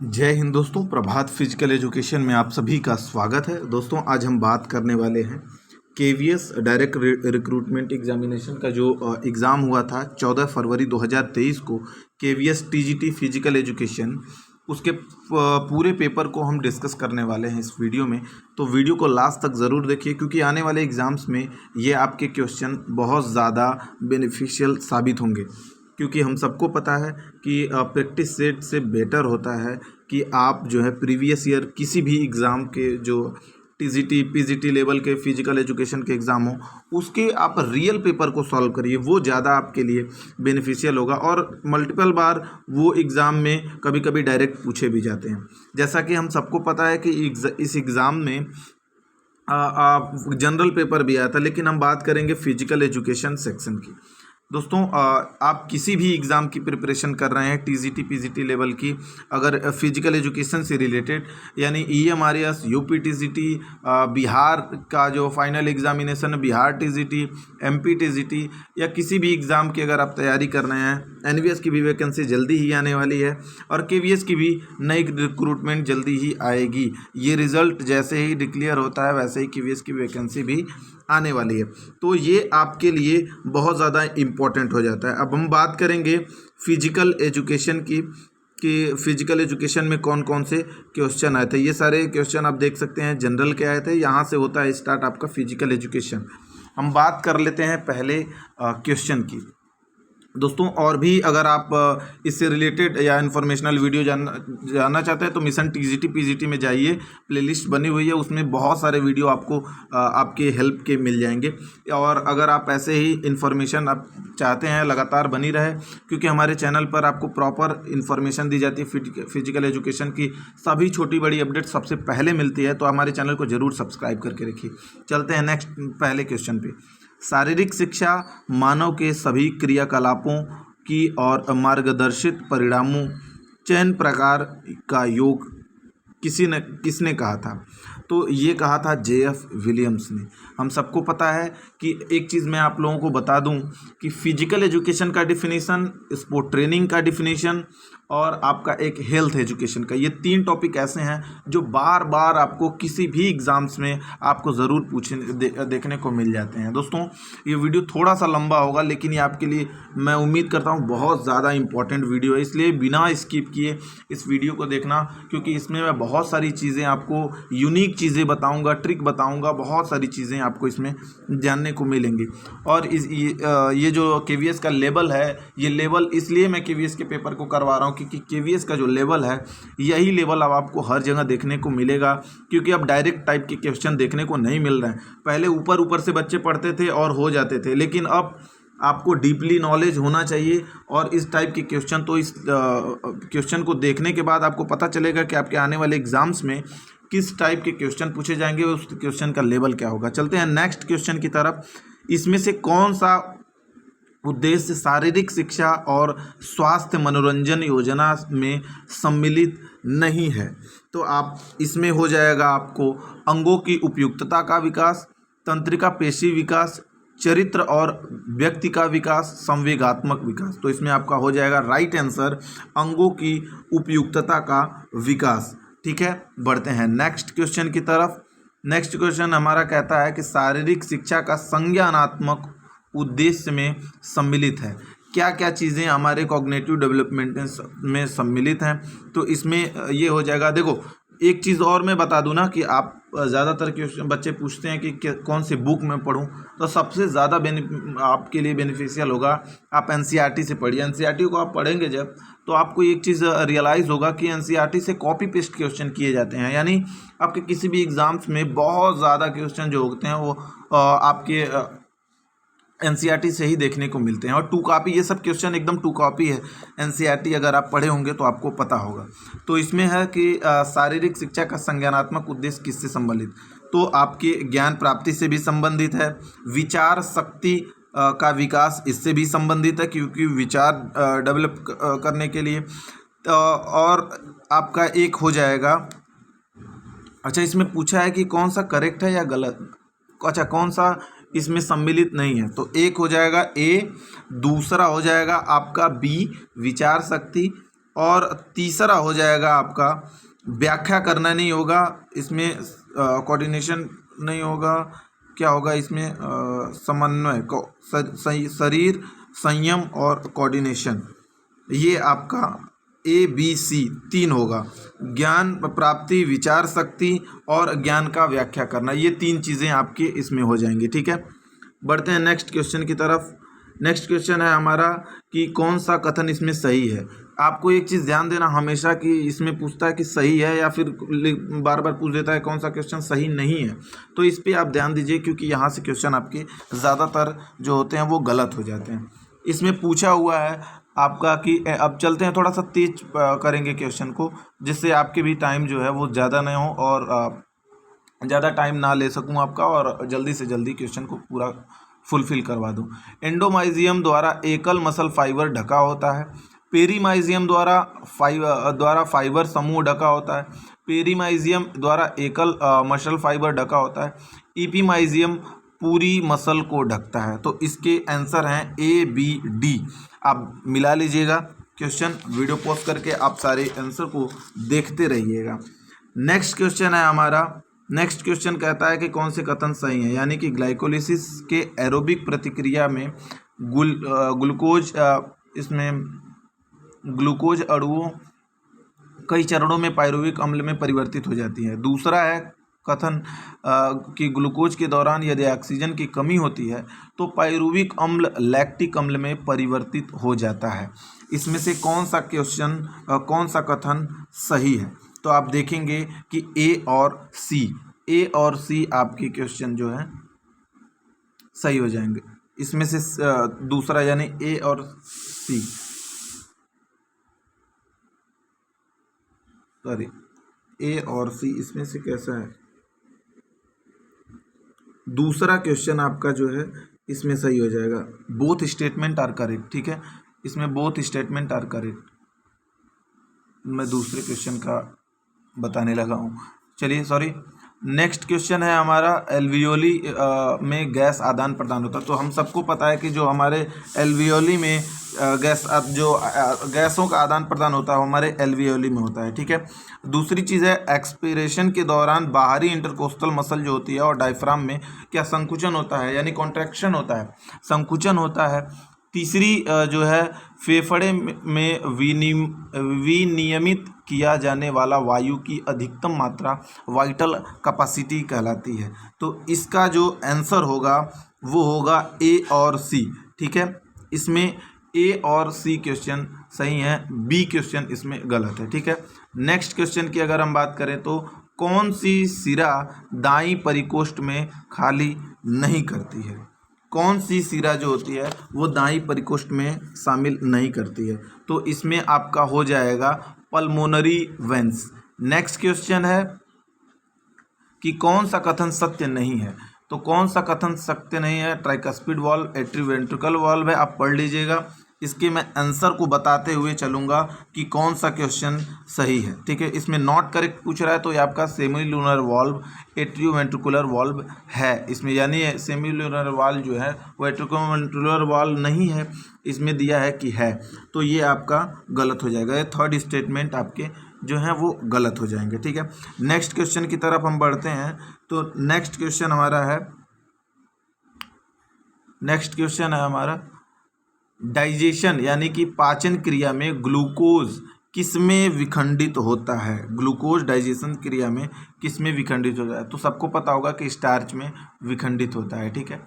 जय हिंद दोस्तों। प्रभात physical education में आप सभी का स्वागत है। दोस्तों आज हम बात करने वाले हैं केवीएस डायरेक्ट रिक्रूटमेंट एग्जामिनेशन का जो एग्ज़ाम हुआ था 14 फरवरी 2023 को केवीएस टीजीटी फिजिकल एजुकेशन, उसके पूरे पेपर को हम डिस्कस करने वाले हैं इस वीडियो में। तो वीडियो को लास्ट तक ज़रूर देखिए क्योंकि आने वाले एग्ज़ाम्स में ये आपके क्वेश्चन बहुत ज़्यादा बेनिफिशियल साबित होंगे। क्योंकि हम सबको पता है कि प्रैक्टिस सेट से बेटर होता है कि आप जो है प्रीवियस ईयर किसी भी एग्ज़ाम के जो टीजीटी पीजीटी लेवल के फिजिकल एजुकेशन के एग्ज़ाम हो उसके आप रियल पेपर को सॉल्व करिए, वो ज़्यादा आपके लिए बेनिफिशियल होगा। और मल्टीपल बार वो एग्ज़ाम में कभी कभी डायरेक्ट पूछे भी जाते हैं। जैसा कि हम सबको पता है कि इस एग्ज़ाम में जनरल पेपर भी आया था, लेकिन हम बात करेंगे फिजिकल एजुकेशन सेक्शन की। दोस्तों आप किसी भी एग्ज़ाम की प्रिपरेशन कर रहे हैं टीजीटी पीजीटी लेवल की, अगर फिजिकल एजुकेशन से रिलेटेड यानी ईएमआरएस, यूपी टीजीटी, बिहार का जो फाइनल एग्जामिनेशन है बिहार टीजीटी, एमपी टीजीटी, या किसी भी एग्ज़ाम की अगर आप तैयारी कर रहे हैं, एनवीएस की भी वैकेंसी जल्दी ही आने वाली है और केवीएस की भी नई रिक्रूटमेंट जल्दी ही आएगी। ये रिज़ल्ट जैसे ही डिक्लेयर होता है वैसे ही केवीएस की वैकेंसी भी आने वाली है। तो ये आपके लिए बहुत ज़्यादा इम्पोर्टेंट हो जाता है। अब हम बात करेंगे फिजिकल एजुकेशन की कि फिजिकल एजुकेशन में कौन कौन से क्वेश्चन आए थे। ये सारे क्वेश्चन आप देख सकते हैं जनरल के आए थे। यहाँ से होता है स्टार्ट आपका फिजिकल एजुकेशन। हम बात कर लेते हैं पहले क्वेश्चन की। दोस्तों और भी अगर आप इससे रिलेटेड या इन्फॉर्मेशनल वीडियो जानना चाहते हैं तो मिशन टीजीटी पीजीटी में जाइए, प्लेलिस्ट बनी हुई है, उसमें बहुत सारे वीडियो आपको आपके हेल्प के मिल जाएंगे। और अगर आप ऐसे ही इन्फॉर्मेशन आप चाहते हैं लगातार बनी रहे, क्योंकि हमारे चैनल पर आपको प्रॉपर इन्फॉर्मेशन दी जाती है फिजिकल एजुकेशन की, सभी छोटी बड़ी अपडेट सबसे पहले मिलती है, तो हमारे चैनल को ज़रूर सब्सक्राइब करके रखिए। चलते हैं नेक्स्ट पहले क्वेश्चन पे। शारीरिक शिक्षा मानव के सभी क्रियाकलापों की और मार्गदर्शित परिणामों चयन प्रकार का योग किसने कहा था? तो ये कहा था जेएफ विलियम्स ने। हम सबको पता है कि एक चीज़ मैं आप लोगों को बता दूं कि फिजिकल एजुकेशन का डिफिनीशन, स्पोर्ट ट्रेनिंग का डिफिनीशन और आपका एक हेल्थ एजुकेशन का, ये तीन टॉपिक ऐसे हैं जो बार बार आपको किसी भी एग्ज़ाम्स में आपको ज़रूर देखने को मिल जाते हैं। दोस्तों ये वीडियो थोड़ा सा लंबा होगा, लेकिन ये आपके लिए मैं उम्मीद करता हूँ बहुत ज़्यादा इंपॉर्टेंट वीडियो है, इसलिए बिना स्किप किए इस वीडियो को देखना, क्योंकि इसमें मैं बहुत सारी चीज़ें आपको यूनिक चीज़ें बताऊँगा, ट्रिक बताऊँगा, बहुत सारी चीज़ें आपको इसमें जानने को मिलेंगी। और ये जो केवीएस का लेवल है, ये लेवल इसलिए मैं केवीएस के पेपर को करवा रहा हूँ क्योंकि केवीएस का जो लेवल है यही लेवल अब आपको हर जगह देखने को मिलेगा, क्योंकि अब डायरेक्ट टाइप के क्वेश्चन देखने को नहीं मिल रहे हैं। पहले ऊपर ऊपर से बच्चे पढ़ते थे और हो जाते थे, लेकिन अब आपको डीपली नॉलेज होना चाहिए। और इस टाइप के क्वेश्चन, तो इस क्वेश्चन को देखने के बाद आपको पता चलेगा कि आपके आने वाले एग्जाम्स में किस टाइप के क्वेश्चन पूछे जाएंगे, उस क्वेश्चन का लेवल क्या होगा। चलते हैं नेक्स्ट क्वेश्चन की तरफ। इसमें से कौन सा उद्देश्य शारीरिक शिक्षा और स्वास्थ्य मनोरंजन योजना में सम्मिलित नहीं है? तो आप इसमें हो जाएगा आपको अंगों की उपयुक्तता का विकास, तंत्रिका पेशी विकास, चरित्र और व्यक्ति का विकास, संवेगात्मक विकास। तो इसमें आपका हो जाएगा राइट आंसर अंगों की उपयुक्तता का विकास। ठीक है, बढ़ते हैं नेक्स्ट क्वेश्चन की तरफ। नेक्स्ट क्वेश्चन हमारा कहता है कि शारीरिक शिक्षा का संज्ञानात्मक उद्देश्य में सम्मिलित है। क्या क्या चीज़ें हमारे कॉग्निटिव डेवलपमेंट में सम्मिलित हैं? तो इसमें ये हो जाएगा। देखो एक चीज़ और मैं बता दूं ना कि आप ज़्यादातर क्वेश्चन बच्चे पूछते हैं कि कौन सी बुक में पढूं, तो सबसे ज़्यादा आपके लिए बेनिफिशियल होगा आप एनसीईआरटी से पढ़िए। एनसीईआरटी को आप पढ़ेंगे जब, तो आपको एक चीज़ रियलाइज़ होगा कि एनसीईआरटी से कॉपी पेस्ट क्वेश्चन किए जाते हैं, यानी आपके किसी भी एग्ज़ाम्स में बहुत ज़्यादा क्वेश्चन जो होते हैं वो आपके एनसीईआरटी से ही देखने को मिलते हैं। और टू कॉपी, ये सब क्वेश्चन एकदम टू कॉपी है। एनसीईआरटी अगर आप पढ़े होंगे तो आपको पता होगा। तो इसमें है कि शारीरिक शिक्षा का संज्ञानात्मक उद्देश्य किससे संबंधित? तो आपके ज्ञान प्राप्ति से भी संबंधित है, विचार शक्ति का विकास इससे भी संबंधित है, क्योंकि विचार डेवलप करने के लिए। और आपका एक हो जाएगा, अच्छा इसमें पूछा है कि कौन सा करेक्ट है या गलत, अच्छा कौन सा इसमें सम्मिलित नहीं है। तो एक हो जाएगा ए, दूसरा हो जाएगा आपका बी विचार शक्ति, और तीसरा हो जाएगा आपका व्याख्या करना नहीं होगा, इसमें कोऑर्डिनेशन नहीं होगा, क्या होगा इसमें समन्वय को शरीर संयम और कोऑर्डिनेशन, ये आपका ABC 3 होगा। ज्ञान प्राप्ति, विचार शक्ति और ज्ञान का व्याख्या करना, ये 3 चीज़ें आपके इसमें हो जाएंगी। ठीक है, बढ़ते हैं नेक्स्ट क्वेश्चन की तरफ। नेक्स्ट क्वेश्चन है हमारा कि कौन सा कथन इसमें सही है। आपको एक चीज़ ध्यान देना हमेशा कि इसमें पूछता है कि सही है या फिर बार बार पूछ देता है कौन सा क्वेश्चन सही नहीं है, तो इस पे आप ध्यान दीजिए क्योंकि यहाँ से क्वेश्चन आपके ज़्यादातर जो होते हैं वो गलत हो जाते हैं। इसमें पूछा हुआ है आपका कि अब चलते हैं थोड़ा सा तेज करेंगे क्वेश्चन को, जिससे आपके भी टाइम जो है वो ज़्यादा नहीं हो और ज़्यादा टाइम ना ले सकूं आपका और जल्दी से जल्दी क्वेश्चन को पूरा फुलफिल करवा दूं। एंडोमाइजियम द्वारा एकल मसल फाइबर ढका होता है। पेरीमाइजियम द्वारा फाइबर समूह ढका होता है। पेरीमाइजियम द्वारा एकल मसल फाइबर ढका होता है। इपीमाइजियम पूरी मसल को ढकता है। तो इसके आंसर हैं ABD। आप मिला लीजिएगा क्वेश्चन, वीडियो पॉज करके आप सारे आंसर को देखते रहिएगा। नेक्स्ट क्वेश्चन है हमारा, नेक्स्ट क्वेश्चन कहता है कि कौन से कथन सही है, यानी कि ग्लाइकोलिसिस के एरोबिक प्रतिक्रिया में ग्लूकोज अणुओं कई चरणों में पायरुविक अम्ल में परिवर्तित हो जाती है। दूसरा है कथन कि ग्लूकोज के दौरान यदि ऑक्सीजन की कमी होती है तो पायरुविक अम्ल लैक्टिक अम्ल में परिवर्तित हो जाता है। इसमें से कौन सा कथन सही है? तो आप देखेंगे कि ए और सी आपके क्वेश्चन जो है सही हो जाएंगे। इसमें से दूसरा यानी ए और सी, सॉरी ए और सी, इसमें से कैसा है? दूसरा क्वेश्चन आपका जो है इसमें सही हो जाएगा। Both statement are correct. ठीक है, इसमें बोथ स्टेटमेंट आर करेक्ट। मैं दूसरे क्वेश्चन का बताने लगा हूँ, चलिए सॉरी। नेक्स्ट क्वेश्चन है हमारा, एल्वियोली में गैस आदान प्रदान होता है। तो हम सबको पता है कि जो हमारे एल्वियोली में गैसों का आदान प्रदान होता है हमारे एल्वियोली में होता है। ठीक है, दूसरी चीज़ है एक्सपीरेशन के दौरान बाहरी इंटरकोस्टल मसल जो होती है और डायफ्राम में क्या संकुचन होता है, यानी कॉन्ट्रैक्शन होता है, संकुचन होता है। तीसरी जो है फेफड़े में विनियमित किया जाने वाला वायु की अधिकतम मात्रा वाइटल कैपेसिटी कहलाती है। तो इसका जो आंसर होगा वो होगा ए और सी। ठीक है, इसमें ए और सी क्वेश्चन सही है, बी क्वेश्चन इसमें गलत है। ठीक है, नेक्स्ट क्वेश्चन की अगर हम बात करें तो कौन सी सिरा दाईं परिकोष्ठ में खाली नहीं करती है? कौन सी सिरा जो होती है वो दाईं परिकोष्ठ में शामिल नहीं करती है? तो इसमें आपका हो जाएगा पल्मोनरी वेंस। नेक्स्ट क्वेश्चन है कि कौन सा कथन सत्य नहीं है? तो कौन सा कथन सत्य नहीं है? ट्राइकस्पिड वाल्व, एट्रीवेंट्रिकल वाल्व है, आप पढ़ लीजिएगा। इसके मैं आंसर को बताते हुए चलूँगा कि कौन सा क्वेश्चन सही है। ठीक है, इसमें नॉट करेक्ट पूछ रहा है तो ये आपका सेमीलूनर वाल्व एट्रियोवेंट्रिकुलर वाल्व है इसमें, यानी सेमीलूनर वाल्व जो है वो एट्रियोवेंट्रिकुलर वाल्व नहीं है, इसमें दिया है कि है, तो ये आपका गलत हो जाएगा। ये थर्ड स्टेटमेंट आपके जो हैं वो गलत हो जाएंगे। ठीक है, नेक्स्ट क्वेश्चन की तरफ हम बढ़ते हैं। तो नेक्स्ट क्वेश्चन हमारा डाइजेशन यानी कि पाचन क्रिया में ग्लूकोज किसमें विखंडित होता है? ग्लूकोज डाइजेशन क्रिया में किसमें विखंडित होता है? तो सबको पता होगा कि स्टार्च में विखंडित होता है। ठीक है,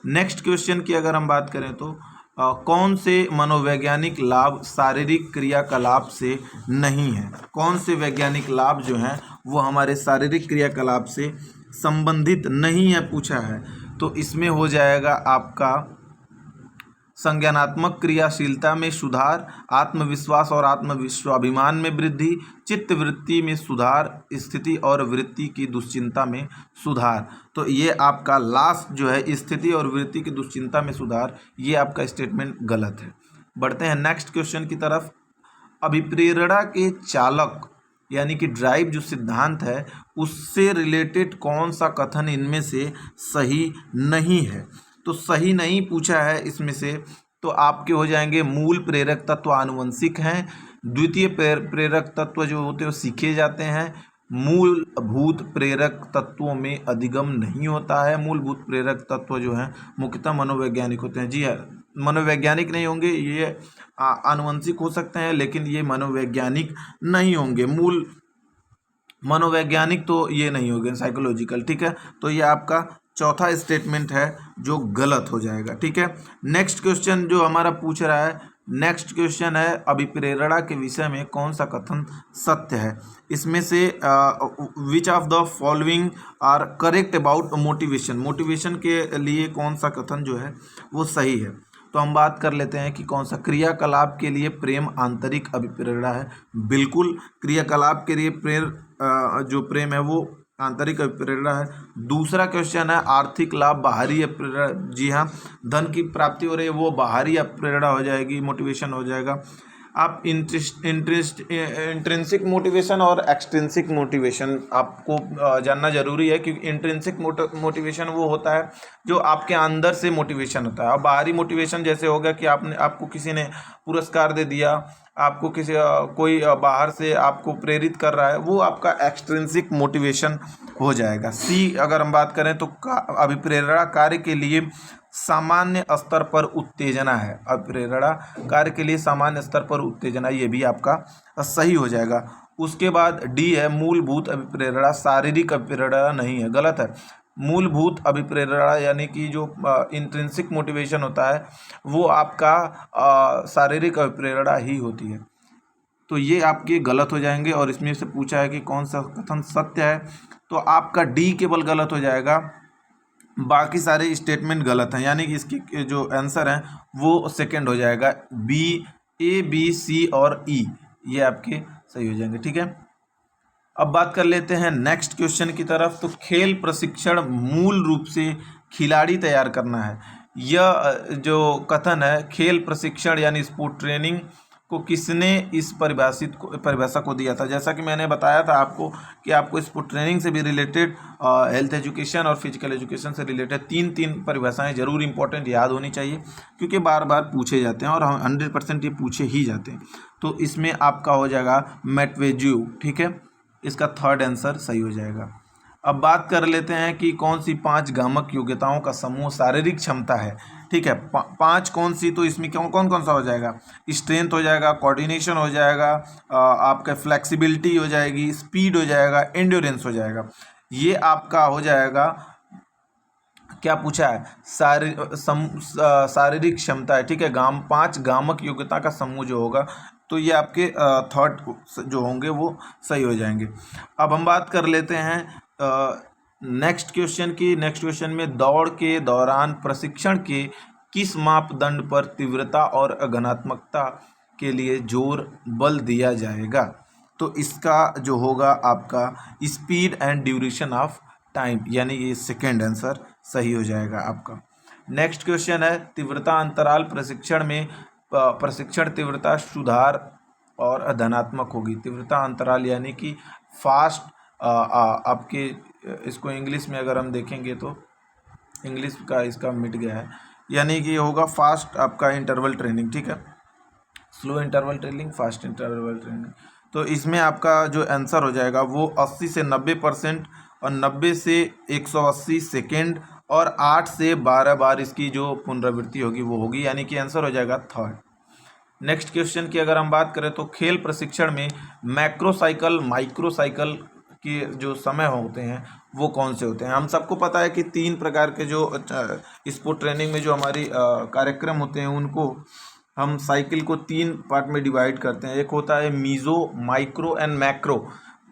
नेक्स्ट क्वेश्चन की अगर हम बात करें तो कौन से मनोवैज्ञानिक लाभ शारीरिक क्रियाकलाप से नहीं है? कौन से वैज्ञानिक लाभ जो हैं वो हमारे शारीरिक क्रियाकलाप से संबंधित नहीं है पूछा है। तो इसमें हो जाएगा आपका संज्ञानात्मक क्रियाशीलता में सुधार, आत्मविश्वास और आत्मविश्वाभिमान में वृद्धि, चित्त वृत्ति में सुधार, स्थिति और वृत्ति की दुश्चिंता में सुधार। तो ये आपका लास्ट जो है स्थिति और वृत्ति की दुश्चिंता में सुधार, ये आपका स्टेटमेंट गलत है। बढ़ते हैं नेक्स्ट क्वेश्चन की तरफ। अभिप्रेरणा के चालक यानी कि ड्राइव जो सिद्धांत है उससे रिलेटेड कौन सा कथन इनमें से सही नहीं है? तो सही नहीं पूछा है इसमें से, तो आपके हो जाएंगे मूल प्रेरक तत्व आनुवंशिक हैं, द्वितीय प्रेरक तत्व जो होते हैं वो सीखे जाते हैं। मूलभूत प्रेरक तत्वों में अधिगम नहीं होता है। मूलभूत प्रेरक तत्व जो हैं मुख्यतः मनोवैज्ञानिक होते हैं। जी हाँ, मनोवैज्ञानिक नहीं होंगे, ये आनुवंशिक हो सकते हैं, लेकिन ये मनोवैज्ञानिक नहीं होंगे। मूल मनोवैज्ञानिक तो ये नहीं होंगे, साइकोलॉजिकल। ठीक है, तो ये आपका चौथा स्टेटमेंट है जो गलत हो जाएगा। ठीक है, नेक्स्ट क्वेश्चन जो हमारा पूछ रहा है, नेक्स्ट क्वेश्चन है अभिप्रेरणा के विषय में कौन सा कथन सत्य है। इसमें से which of the following are correct about motivation, motivation के लिए कौन सा कथन जो है वो सही है। तो हम बात कर लेते हैं कि कौन सा क्रियाकलाप के लिए प्रेम आंतरिक अभिप्रेरणा है। बिल्कुल, क्रियाकलाप के लिए जो प्रेम है वो आंतरिक अभिप्रेरणा है। दूसरा क्वेश्चन है आर्थिक लाभ बाहरी अभिप्रेरणा। जी हाँ, धन की प्राप्ति हो रही है वो बाहरी अभिप्रेरणा हो जाएगी, मोटिवेशन हो जाएगा। आप इंट्रिंसिक मोटिवेशन और एक्सट्रिंसिक मोटिवेशन आपको जानना जरूरी है, क्योंकि इंट्रिंसिक मोटिवेशन वो होता है जो आपके अंदर से मोटिवेशन होता है, और बाहरी मोटिवेशन जैसे हो गया कि आपको किसी ने पुरस्कार दे दिया, आपको कोई बाहर से आपको प्रेरित कर रहा है, वो आपका एक्सट्रिंसिक मोटिवेशन हो जाएगा। सी अगर हम बात करें तो अभिप्रेरणा कार्य के लिए सामान्य स्तर पर उत्तेजना है। अभिप्रेरणा कार्य के लिए सामान्य स्तर पर उत्तेजना, ये भी आपका सही हो जाएगा। उसके बाद डी है मूलभूत अभिप्रेरणा शारीरिक अभिप्रेरणा नहीं है, गलत है। मूलभूत अभिप्रेरणा यानी कि जो इंट्रिंसिक मोटिवेशन होता है वो आपका शारीरिक अभिप्रेरणा ही होती है। तो ये आपके गलत हो जाएंगे, और इसमें से पूछा है कि कौन सा कथन सत्य है, तो आपका डी केवल गलत हो जाएगा, बाकी सारे स्टेटमेंट गलत हैं, यानी कि इसकी जो आंसर है वो सेकंड हो जाएगा। बी, ए, बी, सी और ई ये आपके सही हो जाएंगे। ठीक है, अब बात कर लेते हैं नेक्स्ट क्वेश्चन की तरफ। तो खेल प्रशिक्षण मूल रूप से खिलाड़ी तैयार करना है। यह जो कथन है खेल प्रशिक्षण यानी स्पोर्ट ट्रेनिंग को किसने इस परिभाषा को दिया था। जैसा कि मैंने बताया था आपको कि आपको स्पोर्ट ट्रेनिंग से भी रिलेटेड, हेल्थ एजुकेशन और फिजिकल एजुकेशन से रिलेटेड तीन परिभाषाएं जरूर इंपॉर्टेंट याद होनी चाहिए, क्योंकि बार बार पूछे जाते हैं और 100% ये पूछे ही जाते हैं। तो इसमें आपका हो जाएगा मैटवेज्यू। ठीक है, इसका थर्ड आंसर सही हो जाएगा। अब बात कर लेते हैं कि कौन सी 5 गामक योग्यताओं का समूह शारीरिक क्षमता है। ठीक है, 5 कौन सी, तो इसमें कौन कौन सा हो जाएगा, स्ट्रेंथ हो जाएगा, कोऑर्डिनेशन हो जाएगा, आपका फ्लेक्सिबिलिटी हो जाएगी, स्पीड हो जाएगा, एंड्योरेंस हो जाएगा। ये आपका हो जाएगा, क्या पूछा है, शारीरिक क्षमता है। ठीक है, 5 गामक योग्यता का समूह जो होगा, तो ये आपके थर्ड जो होंगे वो सही हो जाएंगे। अब हम बात कर लेते हैं नेक्स्ट क्वेश्चन की। नेक्स्ट क्वेश्चन में दौड़ के दौरान प्रशिक्षण के किस मापदंड पर तीव्रता और घनात्मकता के लिए बल दिया जाएगा। तो इसका जो होगा आपका speed and duration of time, यानी ये सेकेंड आंसर सही हो जाएगा आपका। नेक्स्ट क्वेश्चन है तीव्रता अंतराल प्रशिक्षण में प्रशिक्षण तीव्रता सुधार और धनात्मक होगी। तीव्रता अंतराल यानी कि फास्ट, आपके इसको इंग्लिश में अगर हम देखेंगे तो इंग्लिश का इसका मिट गया है, यानी कि होगा फास्ट आपका इंटरवल ट्रेनिंग। ठीक है, slow interval training, fast interval training. तो इसमें आपका जो आंसर हो जाएगा वो 80 से 90% और 90 से 180 सेकेंड और 8 से 12 बार इसकी जो पुनरावृत्ति होगी वो होगी, यानी कि आंसर हो जाएगा थर्ड। नेक्स्ट क्वेश्चन की अगर हम बात करें तो खेल प्रशिक्षण में मैक्रो साइकिल माइक्रो साइकिल के जो समय होते हैं वो कौन से होते हैं। हम सबको पता है कि 3 प्रकार के जो स्पोर्ट ट्रेनिंग में जो हमारी कार्यक्रम होते हैं उनको हम साइकिल को 3 पार्ट में डिवाइड करते हैं। एक होता है मीज़ो, माइक्रो एंड मैक्रो।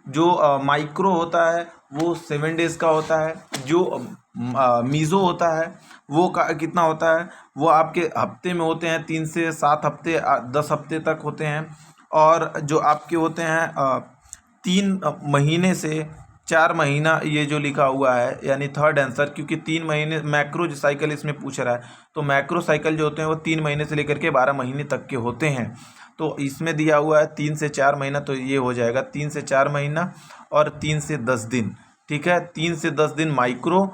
जो माइक्रो होता है वो 7 डेज का होता है, जो मीज़ो होता है वो कितना होता है, वो आपके हफ्ते में होते हैं, 3 से 7 हफ्ते, 10 हफ्ते तक होते हैं। और जो आपके होते हैं 3 महीने से 4 महीना, ये जो लिखा हुआ है यानी थर्ड आंसर, क्योंकि 3 महीने मैक्रो साइकिल इसमें पूछ रहा है, तो मैक्रो साइकिल जो होते हैं वो 3 महीने से लेकर के 12 महीने तक के होते हैं। तो इसमें दिया हुआ है 3 से 4 महीना, तो ये हो जाएगा 3 से 4 महीना और 3 से 10 दिन। ठीक है, 3 से 10 दिन माइक्रो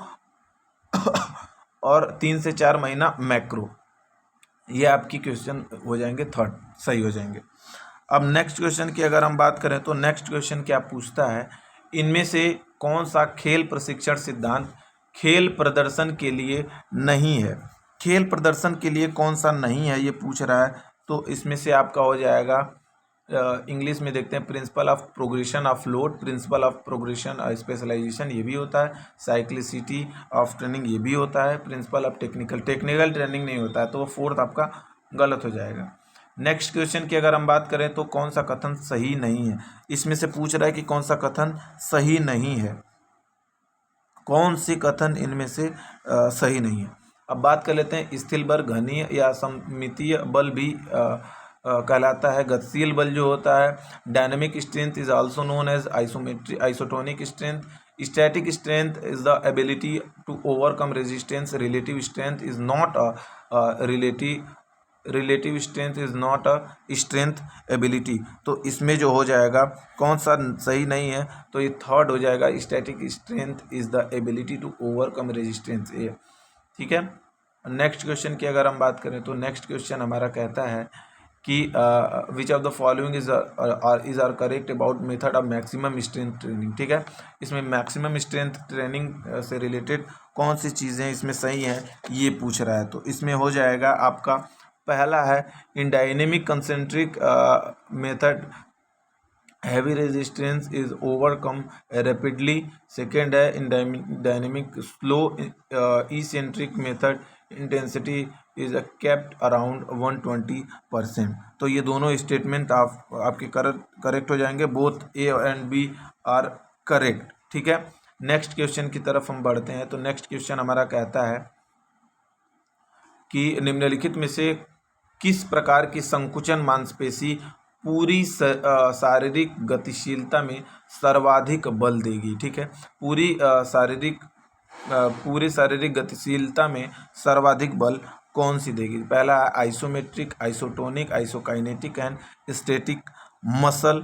और 3 से 4 महीना मैक्रो। ये आपकी क्वेश्चन हो जाएंगे थर्ड, सही हो जाएंगे। अब नेक्स्ट क्वेश्चन की अगर हम बात करें तो नेक्स्ट क्वेश्चन क्या पूछता है, इनमें से कौन सा खेल प्रशिक्षण सिद्धांत खेल प्रदर्शन के लिए नहीं है। खेल प्रदर्शन के लिए कौन सा नहीं है ये पूछ रहा है। तो इसमें से आपका हो जाएगा, इंग्लिश में देखते हैं, principle of progression of load, principle of progression specialization ये भी होता है, साइक्लिसिटी ऑफ ट्रेनिंग ये भी होता है, प्रिंसिपल ऑफ टेक्निकल ट्रेनिंग नहीं होता है, तो वो फोर्थ आपका गलत हो जाएगा। नेक्स्ट क्वेश्चन की अगर हम बात करें तो कौन सा कथन सही नहीं है, इसमें से पूछ रहा है कि कौन सा कथन सही नहीं है, कौन सी कथन इनमें से सही नहीं है। अब बात कर लेते हैं, स्थिर बल घनीय या सममितीय बल भी कहलाता है। गतिशील बल जो होता है, dynamic strength is also known as isotonic strength. Static strength is the ability to overcome resistance. Relative strength is not relative strength is not a strength ability. तो इसमें जो हो जाएगा कौन सा सही नहीं है, तो ये थर्ड हो जाएगा, static strength is the ability to overcome resistance, ये ठीक है। नेक्स्ट क्वेश्चन की अगर हम बात करें तो नेक्स्ट क्वेश्चन हमारा कहता है कि which of the following is are correct about method of maximum strength training. ठीक है, इसमें मैक्सिमम स्ट्रेंथ ट्रेनिंग से रिलेटेड कौन सी चीज़ें इसमें सही हैं ये पूछ रहा है। तो इसमें हो जाएगा आपका पहला है, in dynamic concentric method heavy resistance is overcome rapidly. Second है, in dynamic slow eccentric method intensity is kept around 120%। तो ये दोनों स्टेटमेंट आपके करेक्ट हो जाएंगे, both A and B are correct. ठीक है, नेक्स्ट क्वेश्चन की तरफ हम बढ़ते हैं। तो नेक्स्ट क्वेश्चन हमारा कहता है कि निम्नलिखित में से किस प्रकार की संकुचन मांसपेशी पूरी शारीरिक गतिशीलता में सर्वाधिक बल देगी। ठीक है, पूरी शारीरिक गतिशीलता में सर्वाधिक बल कौन सी देगी। पहला है isometric, isotonic, isokinetic and static muscle.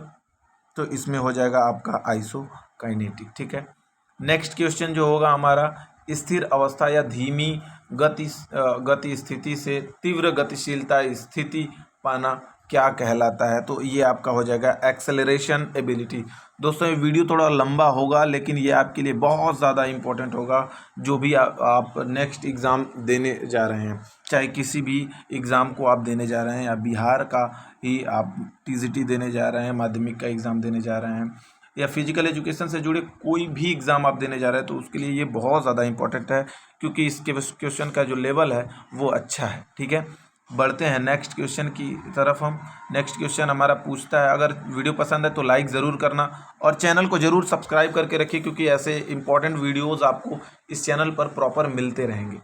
तो इसमें हो जाएगा आपका आइसोकाइनेटिक। ठीक है, नेक्स्ट क्वेश्चन जो होगा हमारा, स्थिर अवस्था या धीमी गति स्थिति से तीव्र गतिशीलता स्थिति पाना क्या कहलाता है। तो ये आपका हो जाएगा एक्सेलरेशन एबिलिटी। दोस्तों ये वीडियो थोड़ा लंबा होगा लेकिन ये आपके लिए बहुत ज़्यादा इम्पोर्टेंट होगा, जो भी आप नेक्स्ट एग्ज़ाम देने जा रहे हैं, चाहे किसी भी एग्ज़ाम को आप देने जा रहे हैं, या बिहार का ही आप टीजीटी देने जा रहे हैं, माध्यमिक का एग्ज़ाम देने जा रहे हैं, या फिजिकल एजुकेशन से जुड़े कोई भी एग्ज़ाम आप देने जा रहे हैं, तो उसके लिए ये बहुत ज़्यादा इंपॉर्टेंट है, क्योंकि इसके क्वेश्चन का जो लेवल है वो अच्छा है। ठीक है, बढ़ते हैं नेक्स्ट क्वेश्चन की तरफ हम। नेक्स्ट क्वेश्चन हमारा पूछता है, अगर वीडियो पसंद है तो लाइक ज़रूर करना और चैनल को ज़रूर सब्सक्राइब करके रखिए, क्योंकि ऐसे इंपॉर्टेंट वीडियोज़ आपको इस चैनल पर प्रॉपर मिलते रहेंगे।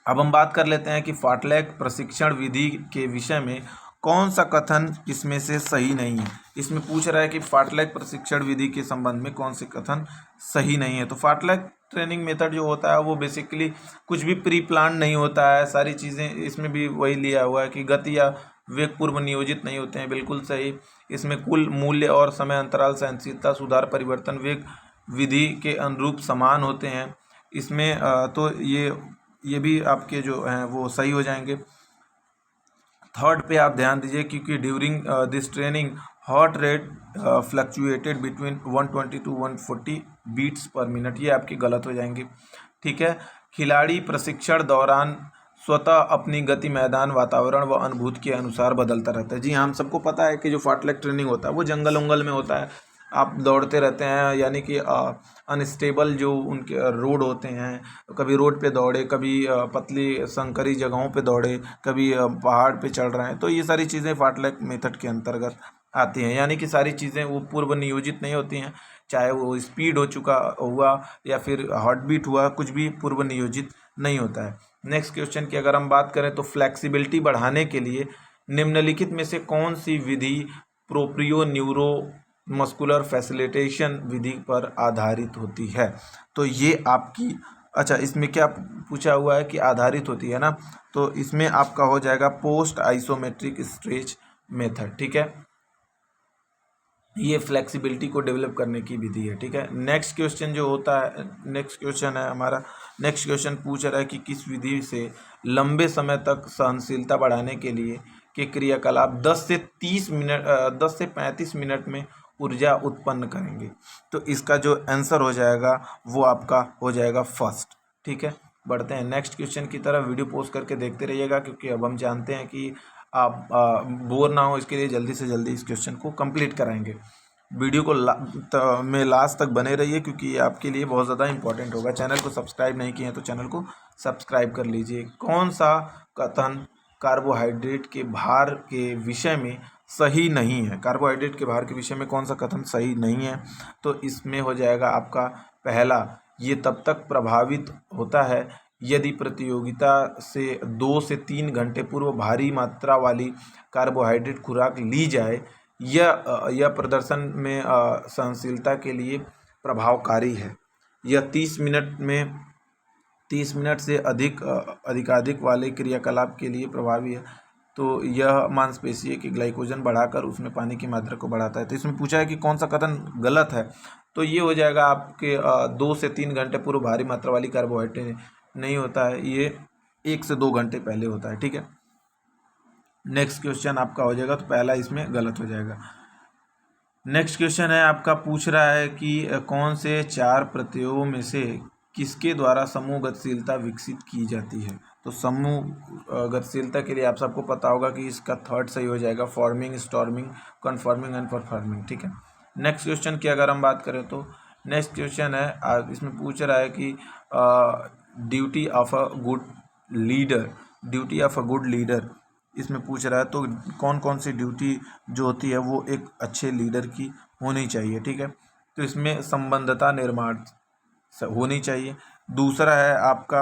अब हम बात कर लेते हैं कि फार्टलैग प्रशिक्षण विधि के विषय में कौन सा कथन इसमें से सही नहीं है। इसमें पूछ रहा है कि फार्टलैग प्रशिक्षण विधि के संबंध में कौन से कथन सही नहीं है। तो फार्टलैग ट्रेनिंग मेथड जो होता है वो बेसिकली कुछ भी प्री प्लान नहीं होता है, सारी चीज़ें इसमें भी वही लिया हुआ है कि गति या वेग पूर्व नियोजित नहीं होते हैं, बिल्कुल सही। इसमें कुल मूल्य और समय अंतराल, सहनशीलता, सुधार, परिवर्तन वेग विधि के अनुरूप समान होते हैं इसमें। तो ये भी आपके जो हैं वो सही हो जाएंगे। थर्ड पे आप ध्यान दीजिए, क्योंकि during this training heart rate fluctuated between 120 to 140 beats per minute, ये आपके गलत हो जाएंगे। ठीक है, खिलाड़ी प्रशिक्षण दौरान स्वतः अपनी गति मैदान, वातावरण व अनुभूति के अनुसार बदलता रहता है। जी हाँ, हम सबको पता है कि जो फार्टलैग ट्रेनिंग होता है वो जंगल उंगल में होता है, आप दौड़ते रहते हैं, यानी कि अनस्टेबल जो उनके रोड होते हैं, कभी रोड पे दौड़े, कभी पतली संकरी जगहों पे दौड़े, कभी पहाड़ पे चढ़ रहे हैं, तो ये सारी चीज़ें फार्टलैग मेथड के अंतर्गत आती हैं। यानी कि सारी चीज़ें वो पूर्व नियोजित नहीं होती हैं, चाहे वो स्पीड हो चुका हुआ या फिर हार्ट बीट हुआ, कुछ भी पूर्व नियोजित नहीं होता है। नेक्स्ट क्वेश्चन की अगर हम बात करें तो फ्लेक्सिबिलिटी बढ़ाने के लिए निम्नलिखित में से कौन सी विधि प्रोप्रियो न्यूरो मस्कुलर फैसिलिटेशन विधि पर आधारित होती है। तो ये आपकी, अच्छा इसमें क्या पूछा हुआ है कि आधारित होती है ना, तो इसमें आपका हो जाएगा पोस्ट आइसोमेट्रिक स्ट्रेच मेथड। ठीक है, ये फ्लेक्सिबिलिटी को डेवलप करने की विधि है। ठीक है, नेक्स्ट क्वेश्चन जो होता है, नेक्स्ट क्वेश्चन है हमारा, नेक्स्ट क्वेश्चन पूछ रहा है कि किस विधि से लंबे समय तक सहनशीलता बढ़ाने के लिए के क्रियाकलाप 10 से 35 मिनट में ऊर्जा उत्पन्न करेंगे। तो इसका जो आंसर हो जाएगा वो आपका हो जाएगा फर्स्ट। ठीक है, बढ़ते हैं नेक्स्ट क्वेश्चन की तरफ। वीडियो पोस्ट करके देखते रहिएगा, क्योंकि अब हम जानते हैं कि आप बोर ना हो, इसके लिए जल्दी से जल्दी इस क्वेश्चन को कंप्लीट कराएंगे। वीडियो को में लास्ट तक बने रहिए, क्योंकि ये आपके लिए बहुत ज़्यादा इंपॉर्टेंट होगा। चैनल को सब्सक्राइब नहीं किए हैं तो चैनल को सब्सक्राइब कर लीजिए। कौन सा कथन कार्बोहाइड्रेट के भार के विषय में सही नहीं है? कार्बोहाइड्रेट के भार के विषय में कौन सा कथन सही नहीं है? तो इसमें हो जाएगा आपका पहला, ये तब तक प्रभावित होता है यदि प्रतियोगिता से 2 से 3 घंटे पूर्व भारी मात्रा वाली कार्बोहाइड्रेट खुराक ली जाए। यह प्रदर्शन में सहनशीलता के लिए प्रभावकारी है। यह 30 मिनट से अधिकाधिक वाले क्रियाकलाप के लिए प्रभावी है। तो यह मांसपेशी की ग्लाइकोजन बढ़ाकर उसमें पानी की मात्रा को बढ़ाता है। तो इसमें पूछा है कि कौन सा कथन गलत है, तो ये हो जाएगा आपके 2 से 3 घंटे पूर्व भारी मात्रा वाली कार्बोहाइड्रेट नहीं होता है, ये 1 से 2 घंटे पहले होता है। ठीक है, नेक्स्ट क्वेश्चन आपका हो जाएगा, तो पहला इसमें गलत हो जाएगा। नेक्स्ट क्वेश्चन है आपका, पूछ रहा है कि कौन से 4 प्रत्ययों में से किसके द्वारा समूह गतिशीलता विकसित की जाती है? तो समूह गतिशीलता के लिए आप सबको पता होगा कि इसका थर्ड सही हो जाएगा, forming, storming, confirming and performing. ठीक है, नेक्स्ट क्वेश्चन की अगर हम बात करें तो नेक्स्ट क्वेश्चन है, इसमें पूछ रहा है कि duty of a good leader इसमें पूछ रहा है। तो कौन कौन सी ड्यूटी जो होती है वो एक अच्छे लीडर की होनी चाहिए। ठीक है, तो इसमें संबंधता निर्माण होनी चाहिए। दूसरा है आपका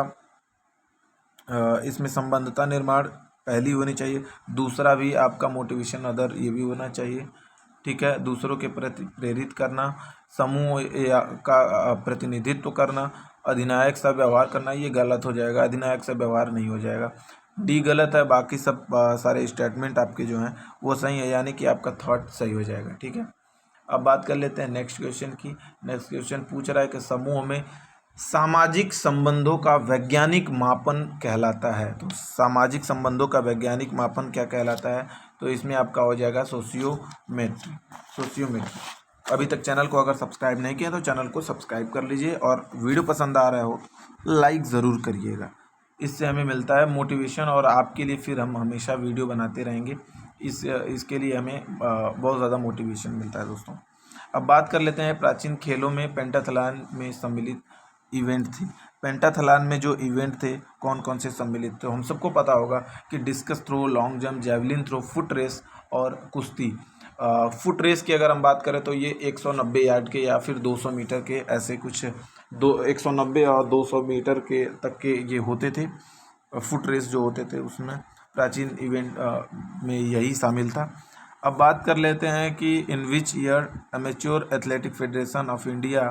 इसमें संबंधता निर्माण पहली होनी चाहिए। दूसरा भी आपका मोटिवेशन अदर, ये भी होना चाहिए। ठीक है, दूसरों के प्रति प्रेरित करना, समूह का प्रतिनिधित्व करना, अधिनायक सा व्यवहार करना, ये गलत हो जाएगा, अधिनायक सा व्यवहार नहीं हो जाएगा। डी गलत है, बाकी सब सारे स्टेटमेंट आपके जो हैं वो सही है, यानी कि आपका थर्ड सही हो जाएगा। ठीक है, अब बात कर लेते हैं नेक्स्ट क्वेश्चन की। नेक्स्ट क्वेश्चन पूछ रहा है कि समूह में सामाजिक संबंधों का वैज्ञानिक मापन कहलाता है। तो सामाजिक संबंधों का वैज्ञानिक मापन क्या कहलाता है? तो इसमें आपका हो जाएगा सोशियोमेट्री। अभी तक चैनल को अगर सब्सक्राइब नहीं किया तो चैनल को सब्सक्राइब कर लीजिए, और वीडियो पसंद आ रहा हो लाइक ज़रूर करिएगा। इससे हमें मिलता है मोटिवेशन, और आपके लिए फिर हम हमेशा वीडियो बनाते रहेंगे। इसके लिए हमें बहुत ज़्यादा मोटिवेशन मिलता है दोस्तों। अब बात कर लेते हैं प्राचीन खेलों में पेंटाथलन में सम्मिलित इवेंट थी। पेंटाथलन में जो इवेंट थे कौन कौन से सम्मिलित थे? हम सबको पता होगा कि discus throw, long jump, javelin throw, foot race और कुश्ती। फुट रेस की अगर हम बात करें तो ये 190 यार्ड के या फिर 200 मीटर के, ऐसे कुछ 190 और 200 मीटर के तक के ये होते थे। फुट रेस जो होते थे उसमें प्राचीन इवेंट में यही शामिल था। अब बात कर लेते हैं कि in which year amateur athletic federation of India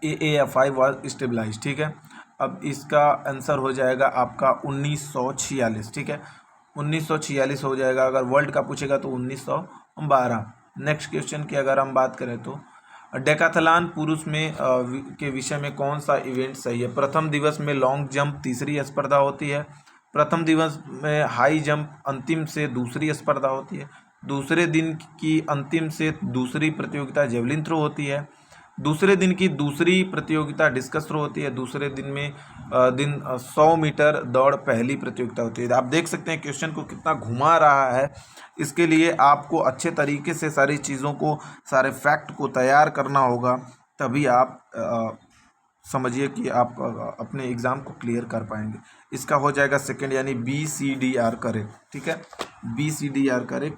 AAFI was stabilize. ठीक है, अब इसका आंसर हो जाएगा आपका 1946। ठीक है, 1946 हो जाएगा। अगर वर्ल्ड का पूछेगा तो 1912। नेक्स्ट क्वेश्चन की अगर हम बात करें तो डेकाथलॉन पुरुष में के विषय में कौन सा इवेंट सही है? प्रथम दिवस में लॉन्ग जंप तीसरी स्पर्धा होती है। प्रथम दिवस में हाई जंप अंतिम से दूसरी स्पर्धा होती है। दूसरे दिन की अंतिम से दूसरी प्रतियोगिता जेवलिन थ्रो होती है। दूसरे दिन की दूसरी प्रतियोगिता डिस्कस थ्रो होती है। दूसरे दिन में 100 मीटर दौड़ पहली प्रतियोगिता होती है। आप देख सकते हैं क्वेश्चन को कितना घुमा रहा है। इसके लिए आपको अच्छे तरीके से सारी चीज़ों को, सारे फैक्ट को तैयार करना होगा, तभी आप समझिए कि आप अपने एग्ज़ाम को क्लियर कर पाएंगे। इसका हो जाएगा सेकंड, यानी BCDR करेक्ट। ठीक है, BCDR करेक्ट,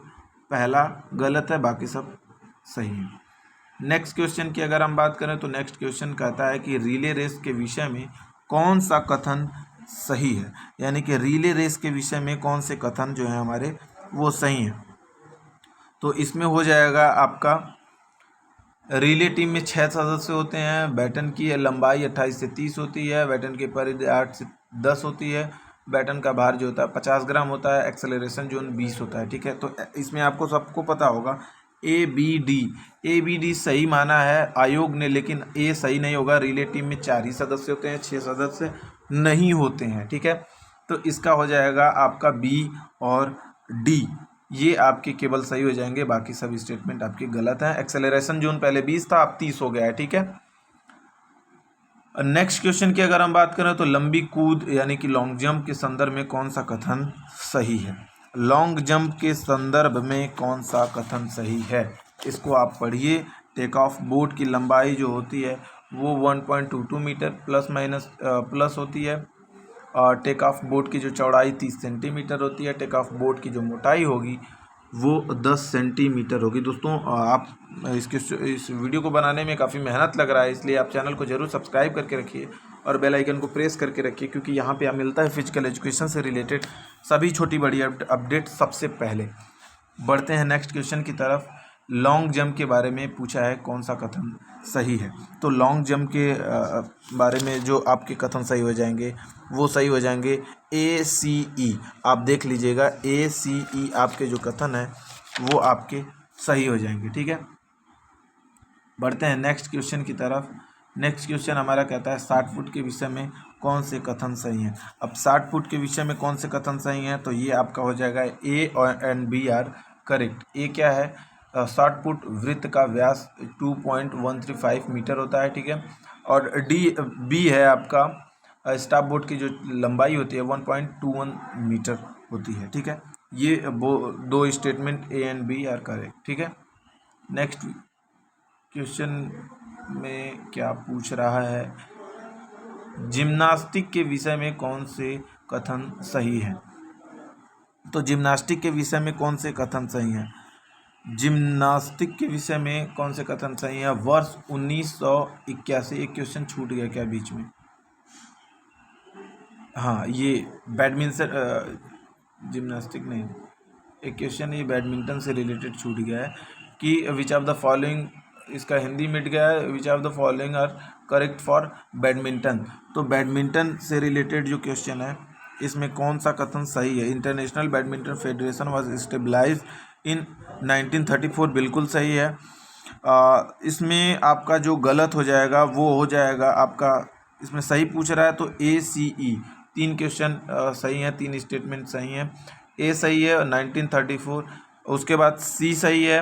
पहला गलत है, बाकी सब सही है। नेक्स्ट क्वेश्चन की अगर हम बात करें तो नेक्स्ट क्वेश्चन कहता है कि रिले रेस के विषय में कौन सा कथन सही है? यानी कि रिले रेस के विषय में कौन से कथन जो है हमारे वो सही हैं? तो इसमें हो जाएगा आपका रिले टीम में 6 सदस्य होते हैं। बैटन की लंबाई 28 से 30 होती है। बैटन की परिधि 8 से 10 होती है। बैटन का भार जो होता है 50 ग्राम होता है। एक्सेलरेशन जोन 20 होता है। ठीक है, तो इसमें आपको सबको पता होगा ABD सही माना है आयोग ने, लेकिन A सही नहीं होगा। रिले टीम में 4 ही सदस्य होते हैं, 6 सदस्य नहीं होते हैं। ठीक है, तो इसका हो जाएगा आपका B और डी, ये आपके केवल सही हो जाएंगे, बाकी सब स्टेटमेंट आपके गलत हैं। एक्सेलरेशन जोन पहले 20 था, अब 30 हो गया है, ठीक है। नेक्स्ट क्वेश्चन की अगर हम बात करें तो लंबी कूद यानी कि लॉन्ग जंप के संदर्भ में कौन सा कथन सही है? लॉन्ग जंप के संदर्भ में कौन सा कथन सही है, इसको आप पढ़िए। टेक ऑफ बोट की लंबाई जो होती है वो 1.22 मीटर प्लस होती है, और टेक ऑफ बोट की जो चौड़ाई 30 सेंटीमीटर होती है। टेक ऑफ बोट की जो मोटाई होगी वो 10 सेंटीमीटर होगी। दोस्तों आप इस वीडियो को बनाने में काफ़ी मेहनत लग रहा है, इसलिए आप चैनल को जरूर सब्सक्राइब करके रखिए और बेल आइकन को प्रेस करके रखिए, क्योंकि यहाँ पे आप मिलता है फिजिकल एजुकेशन से रिलेटेड सभी छोटी बड़ी अपडेट सबसे पहले। बढ़ते हैं नेक्स्ट क्वेश्चन की तरफ। लॉन्ग जंप के बारे में पूछा है, कौन सा कथन सही है? तो लॉन्ग जंप के बारे में जो आपके कथन सही हो जाएंगे वो सही हो जाएंगे ACE। आप देख लीजिएगा, ACE आपके जो कथन है वो आपके सही हो जाएंगे, ठीक है। बढ़ते हैं नेक्स्ट क्वेश्चन की तरफ। नेक्स्ट क्वेश्चन हमारा कहता है 60 फुट के विषय में कौन से कथन सही हैं? अब 60 फुट के विषय में कौन से कथन सही हैं, तो ये आपका हो जाएगा A और B आर करेक्ट। ए क्या है? 60 फुट वृत्त का व्यास 2.135 मीटर होता है, ठीक है। और बी है आपका स्टाफ बोर्ड की जो लंबाई होती है 1.21 मीटर होती है, ठीक है। ये वो दो statement A and B are correct, ठीक है। नेक्स्ट क्वेश्चन में क्या पूछ रहा है? जिम्नास्टिक के विषय में कौन से कथन सही है? तो जिम्नास्टिक के विषय में कौन से कथन सही हैं? जिम्नास्टिक के विषय में कौन से कथन सही है? वर्ष 1981, एक क्वेश्चन छूट गया क्या बीच में? हाँ, ये बैडमिंटन जिम्नास्टिक नहीं, एक क्वेश्चन ये बैडमिंटन से रिलेटेड छूट गया है कि विच ऑफ द फॉलोइंग, इसका हिंदी मिट गया है, which of the following are correct for badminton. तो बैडमिंटन से रिलेटेड जो क्वेश्चन है इसमें कौन सा कथन सही है? International badminton federation was stabilize in 1934, बिल्कुल सही है। इसमें आपका जो गलत हो जाएगा वो हो जाएगा आपका, इसमें सही पूछ रहा है तो ACE। 3 क्वेश्चन सही हैं, 3 स्टेटमेंट सही हैं। A सही है 1934, उसके बाद C सही है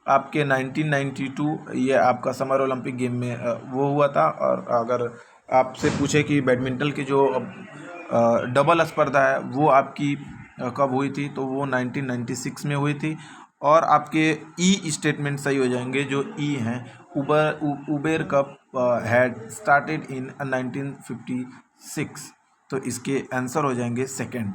आपके 1992, ये आपका समर ओलंपिक गेम में वो हुआ था। और अगर आपसे पूछे कि बैडमिंटन की जो डबल स्पर्धा है वो आपकी कब हुई थी, तो वो 1996 में हुई थी। और आपके E स्टेटमेंट सही हो जाएंगे, जो E हैं Uber cup had started in 1956, तो इसके आंसर हो जाएंगे सेकंड।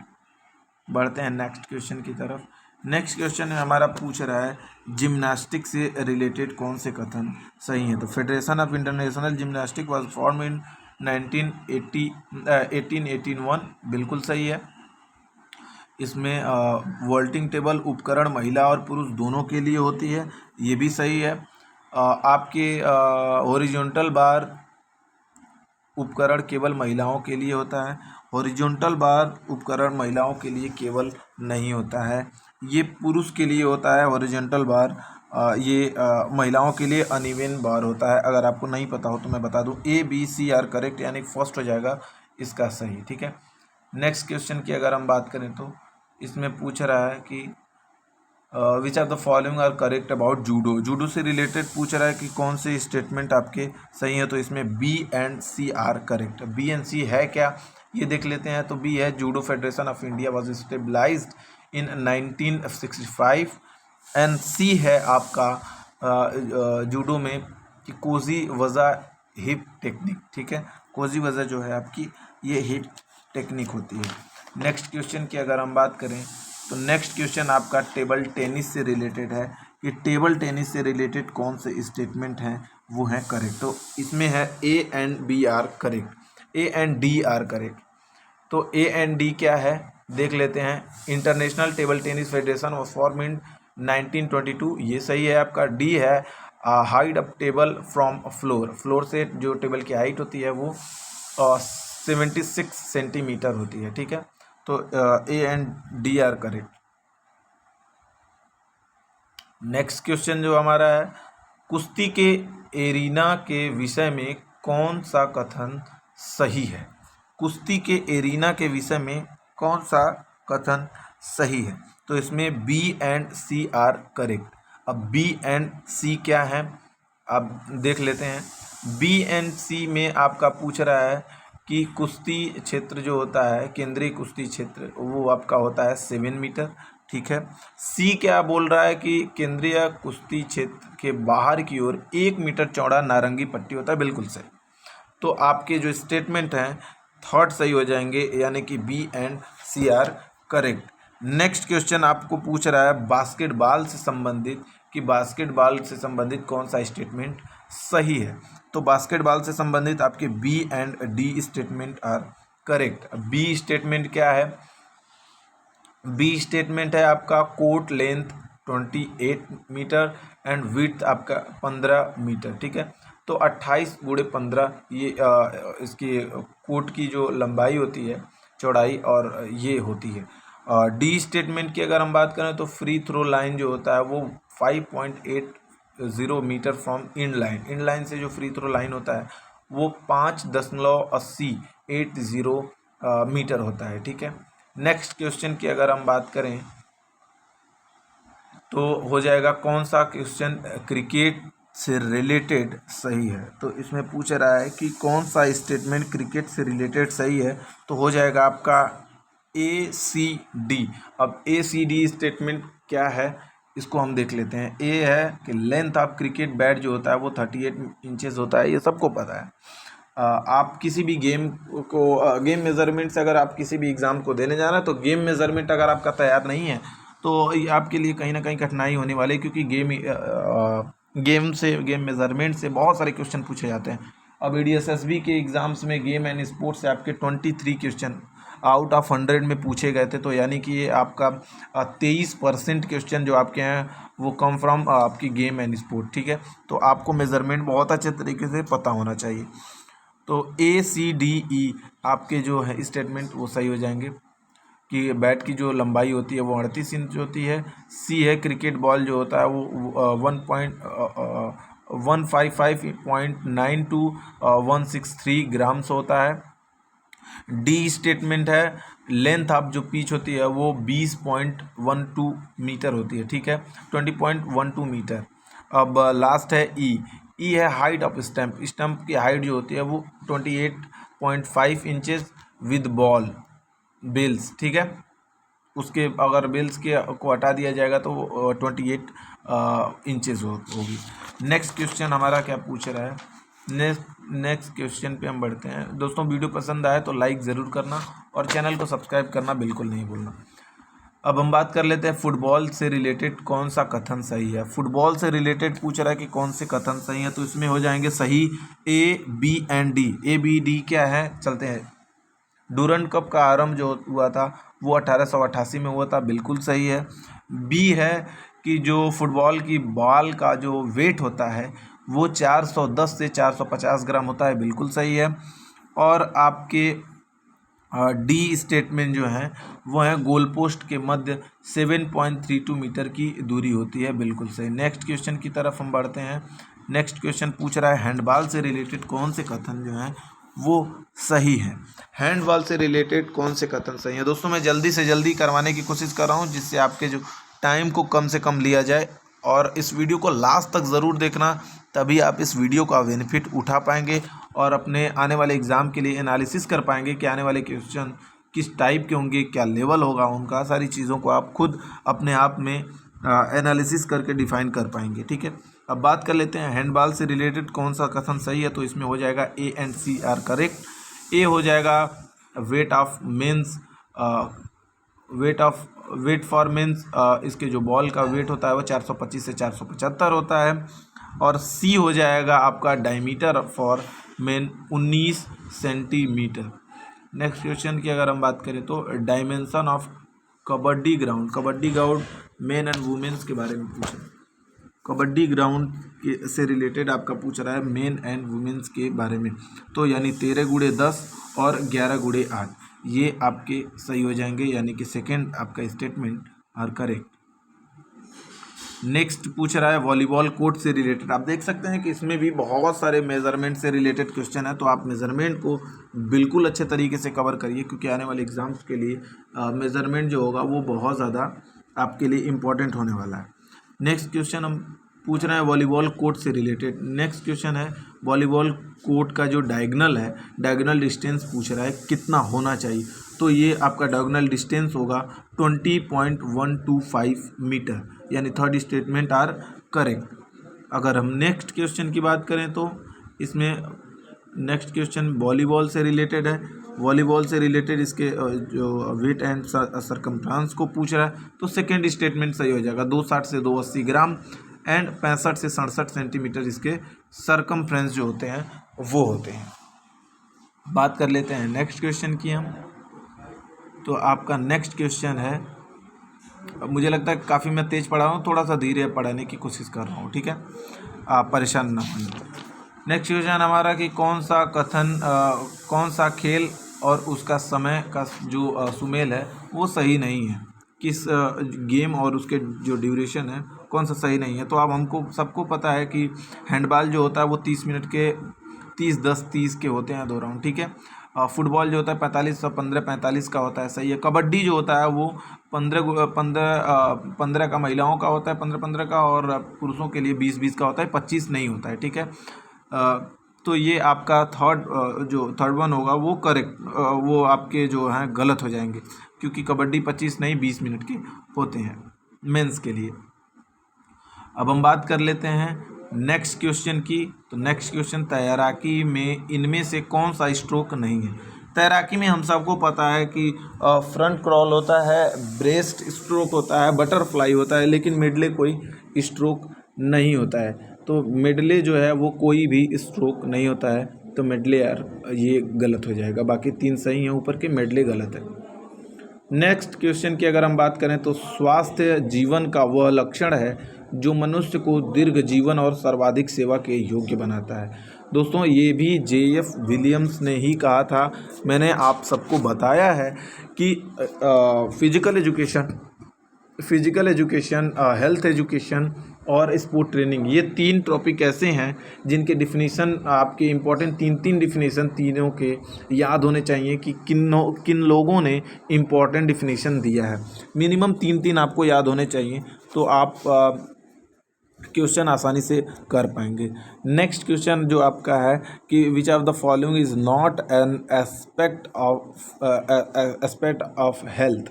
बढ़ते हैं नेक्स्ट क्वेश्चन की तरफ। नेक्स्ट क्वेश्चन हमारा पूछ रहा है जिम्नास्टिक से रिलेटेड कौन से कथन सही हैं? तो federation of international gymnastic was form in 1881, बिल्कुल सही है। इसमें वॉल्टिंग टेबल उपकरण महिला और पुरुष दोनों के लिए होती है, ये भी सही है। आपके हॉरिजॉन्टल बार उपकरण केवल महिलाओं के लिए होता है, हॉरिजॉन्टल बार उपकरण महिलाओं के लिए केवल नहीं होता है, ये पुरुष के लिए होता है। हॉरिजॉन्टल बार ये महिलाओं के लिए अनइवन बार होता है। अगर आपको नहीं पता हो तो मैं बता दूं, ABC आर करेक्ट, यानी फर्स्ट हो जाएगा इसका सही, ठीक है। नेक्स्ट क्वेश्चन की अगर हम बात करें तो इसमें पूछ रहा है कि which of the following are correct about judo. Judo से रिलेटेड पूछ रहा है कि कौन से स्टेटमेंट आपके सही है, तो इसमें B and C are correct. B and C है क्या, ये देख लेते हैं। तो B है judo federation of India was stabilized in 1965, and C है आपका जूडो में कि कोजी वज़ा हिप टेक्निक, ठीक है। कोजी वज़ा जो है आपकी ये हिप टेक्निक होती है। नेक्स्ट क्वेश्चन की अगर हम बात करें तो नेक्स्ट क्वेश्चन आपका टेबल टेनिस से रिलेटेड है कि टेबल टेनिस से रिलेटेड कौन से स्टेटमेंट हैं वो हैं करेक्ट। तो इसमें है A and B are correct, A and D are correct. तो A एंड D क्या है देख लेते हैं। International table tennis federation was form in 1922, ये सही है आपका। D है height of table from floor, floor से जो टेबल की हाइट होती है वो 76 सेंटीमीटर होती है, ठीक है। तो A and D are correct. Next question जो हमारा है, कुश्ती के एरीना के विषय में कौन सा कथन सही है? कुश्ती के एरीना के विषय में कौन सा कथन सही है? तो इसमें B and C are correct. अब बी एंड सी क्या है आप देख लेते हैं। बी एंड सी में आपका पूछ रहा है कि कुश्ती क्षेत्र जो होता है, केंद्रीय कुश्ती क्षेत्र, वो आपका होता है 7 मीटर, ठीक है। सी क्या बोल रहा है कि केंद्रीय कुश्ती क्षेत्र के बाहर की ओर 1 मीटर चौड़ा नारंगी पट्टी होता है, बिल्कुल सही। तो आपके जो स्टेटमेंट हैं थॉट सही हो जाएंगे, यानी कि B and C are correct. Next question आपको पूछ रहा है बास्केटबॉल से संबंधित, कि बास्केटबॉल से संबंधित कौन सा स्टेटमेंट सही है। तो बास्केटबॉल से संबंधित आपके B and D statement are correct. B statement क्या है, बी स्टेटमेंट है आपका court length 28 meter and width आपका 15 मीटर, ठीक है। तो 28 गुणे 15 ये इसकी कोर्ट की जो लंबाई होती है, चौड़ाई, और ये होती है। डी स्टेटमेंट की अगर हम बात करें तो फ्री थ्रो लाइन जो होता है वो 5.80 meter from in line. In line से जो फ्री थ्रो लाइन होता है वो 5.80 मीटर होता है, ठीक है। नेक्स्ट क्वेश्चन की अगर हम बात करें तो हो जाएगा कौन सा क्वेश्चन क्रिकेट से रिलेटेड सही है। तो इसमें पूछ रहा है कि कौन सा स्टेटमेंट क्रिकेट से रिलेटेड सही है, तो हो जाएगा आपका ए सी डी। अब ए सी डी स्टेटमेंट क्या है इसको हम देख लेते हैं। ए है कि लेंथ ऑफ क्रिकेट बैट जो होता है वो 38 इंचेस होता है, ये सबको पता है। आप किसी भी गेम को गेम मेज़रमेंट से अगर आप किसी भी एग्ज़ाम को देने जा रहे हैं तो गेम मेज़रमेंट अगर आपका तैयार नहीं है तो ये आपके लिए कहीं ना कहीं कठिनाई होने वाली है, क्योंकि गेम मेज़रमेंट से बहुत सारे क्वेश्चन पूछे जाते हैं। अब EDSSB के एग्ज़ाम्स में गेम एंड स्पोर्ट्स से आपके 23 क्वेश्चन आउट ऑफ 100 में पूछे गए थे। तो यानी कि ये आपका 23% क्वेश्चन जो आपके हैं वो कम फ्रॉम आपकी गेम एंड स्पोर्ट, ठीक है। तो आपको मेज़रमेंट बहुत अच्छे तरीके से पता होना चाहिए। तो ए सी डी ई आपके जो है स्टेटमेंट वो सही हो जाएंगे कि बैट की जो लंबाई होती है वो 38 इंच होती है। सी है क्रिकेट बॉल जो होता है वो 155.92 ग्राम्स होता है। डी स्टेटमेंट है लेंथ ऑफ जो पिच होती है वो 20.12 मीटर होती है, ठीक है, 20.12 मीटर। अब लास्ट है ई है हाइट ऑफ स्टंप। स्टंप की हाइट जो होती है वो 28.5 इंचेस विद बॉल बेल्स, ठीक है। उसके अगर बेल्स के को हटा दिया जाएगा तो 28 इंचेस होगी। नेक्स्ट क्वेश्चन हमारा क्या पूछ रहा है, नेक्स्ट क्वेश्चन पे हम बढ़ते हैं। दोस्तों वीडियो पसंद आए तो लाइक ज़रूर करना और चैनल को सब्सक्राइब करना बिल्कुल नहीं भूलना। अब हम बात कर लेते हैं फुटबॉल से रिलेटेड कौन सा कथन सही है। फुटबॉल से रिलेटेड पूछ रहा है कि कौन से कथन सही है, तो इसमें हो जाएंगे सही A B and D. A B D क्या है, चलते हैं। डूरंड कप का आरंभ जो हुआ था वो 1888 में हुआ था, बिल्कुल सही है। बी है कि जो फुटबॉल की बॉल का जो वेट होता है वो 410 से 450 ग्राम होता है, बिल्कुल सही है। और आपके डी स्टेटमेंट जो है वो है गोल पोस्ट के मध्य 7.32 मीटर की दूरी होती है, बिल्कुल सही। नेक्स्ट क्वेश्चन की तरफ हम बढ़ते हैं। नेक्स्ट क्वेश्चन पूछ रहा है हैंडबॉल से रिलेटेड कौन से कथन जो हैं वो सही है। हैंडबॉल से रिलेटेड कौन से कथन सही है। दोस्तों मैं जल्दी से जल्दी करवाने की कोशिश कर रहा हूँ जिससे आपके जो टाइम को कम से कम लिया जाए, और इस वीडियो को लास्ट तक ज़रूर देखना, तभी आप इस वीडियो का बेनिफिट उठा पाएंगे और अपने आने वाले एग्ज़ाम के लिए एनालिसिस कर पाएंगे कि आने वाले क्वेश्चन किस टाइप के होंगे, क्या लेवल होगा उनका, सारी चीज़ों को आप खुद अपने आप में एनालिसिस करके डिफाइन कर पाएंगे, ठीक है। अब बात कर लेते हैं हैंडबॉल से रिलेटेड कौन सा कथन सही है, तो इसमें हो जाएगा A and C are correct. A हो जाएगा weight of men's, weight for men's, इसके जो बॉल का वेट होता है वो 425 से 475 होता है। और सी हो जाएगा आपका diameter for men 19 centimeter. Next question की अगर हम बात करें तो dimension of kabaddi ground men and womens के बारे में पूछा। कबड्डी ग्राउंड के से रिलेटेड आपका पूछ रहा है मेन एंड वुमेन्स के बारे में, तो यानी 13x10 और 11x8 ये आपके सही हो जाएंगे, यानी कि सेकंड आपका स्टेटमेंट आर करेक्ट। नेक्स्ट पूछ रहा है वॉलीबॉल कोर्ट से रिलेटेड। आप देख सकते हैं कि इसमें भी बहुत सारे मेजरमेंट से रिलेटेड क्वेश्चन है, तो आप मेजरमेंट को बिल्कुल अच्छे तरीके से कवर करिए, क्योंकि आने वाले एग्जाम्स के लिए मेजरमेंट जो होगा वो बहुत ज़्यादा आपके लिए इम्पोर्टेंट होने वाला है। नेक्स्ट क्वेश्चन हम पूछ रहे हैं वॉलीबॉल कोर्ट से रिलेटेड। नेक्स्ट क्वेश्चन है वॉलीबॉल कोर्ट का जो डायगोनल है, डायगोनल डिस्टेंस पूछ रहा है कितना होना चाहिए। तो ये आपका डायगोनल डिस्टेंस होगा 20.125 मीटर, यानी थर्ड स्टेटमेंट आर करेक्ट। अगर हम नेक्स्ट क्वेश्चन की बात करें तो इसमें नेक्स्ट क्वेश्चन वॉलीबॉल से रिलेटेड है। वॉलीबॉल से रिलेटेड इसके जो वेट एंड सरकमफ्रेंस को पूछ रहा है, तो सेकेंड स्टेटमेंट सही हो जाएगा। 260 से 280 ग्राम एंड 65 से 67 सेंटीमीटर इसके सरकमफ्रेंस जो होते हैं वो होते हैं। बात कर लेते हैं नेक्स्ट क्वेश्चन की हम। तो आपका नेक्स्ट क्वेश्चन है, मुझे लगता है काफ़ी मैं तेज़ पढ़ा रहा हूँ, थोड़ा सा धीरे पढ़ाने की कोशिश कर रहा हूँ, ठीक है, आप परेशान ना हों। नेक्स्ट क्वेश्चन हमारा कि कौन सा खेल और उसका समय का जो सुमेल है वो सही नहीं है। किस गेम और उसके जो ड्यूरेशन है कौन सा सही नहीं है। तो अब हमको सबको पता है कि हैंडबॉल जो होता है वो 30 मिनट के 30 के होते हैं 2 राउंड, ठीक है। फुटबॉल जो होता है 15 का होता है, सही है। कबड्डी जो होता है वो 15 का महिलाओं का होता है, 15 का, और पुरुषों के लिए 20 का होता है, 25 नहीं होता है, ठीक है। तो ये आपका थर्ड वन होगा वो करेक्ट, वो आपके जो हैं गलत हो जाएंगे, क्योंकि कबड्डी 25 नहीं 20 मिनट के होते हैं मेंस के लिए। अब हम बात कर लेते हैं नेक्स्ट क्वेश्चन की। तो नेक्स्ट क्वेश्चन, तैराकी में इनमें से कौन सा स्ट्रोक नहीं है। तैराकी में हम सबको पता है कि फ्रंट क्रॉल होता है, ब्रेस्ट स्ट्रोक होता है, बटरफ्लाई होता है, लेकिन मिडले कोई स्ट्रोक नहीं होता है। तो मिडले जो है वो कोई भी स्ट्रोक नहीं होता है, तो मिडले यार ये गलत हो जाएगा। बाकी 3 सही हैं ऊपर के, मिडले गलत है। नेक्स्ट क्वेश्चन की अगर हम बात करें तो स्वास्थ्य जीवन का वह लक्षण है जो मनुष्य को दीर्घ जीवन और सर्वाधिक सेवा के योग्य बनाता है। दोस्तों ये भी JF विलियम्स ने ही कहा था। मैंने आप सबको बताया है कि फिजिकल एजुकेशन, हेल्थ एजुकेशन और स्पोर्ट ट्रेनिंग, ये 3 टॉपिक ऐसे हैं जिनके डिफिनीशन आपके इम्पोर्टेंट 3 डिफिनीशन तीनों के याद होने चाहिए कि किन लोगों ने इम्पोर्टेंट डिफिनीशन दिया है। मिनिमम 3 आपको याद होने चाहिए, तो आप क्वेश्चन आसानी से कर पाएंगे। नेक्स्ट क्वेश्चन जो आपका है कि which of the following is not an aspect of health.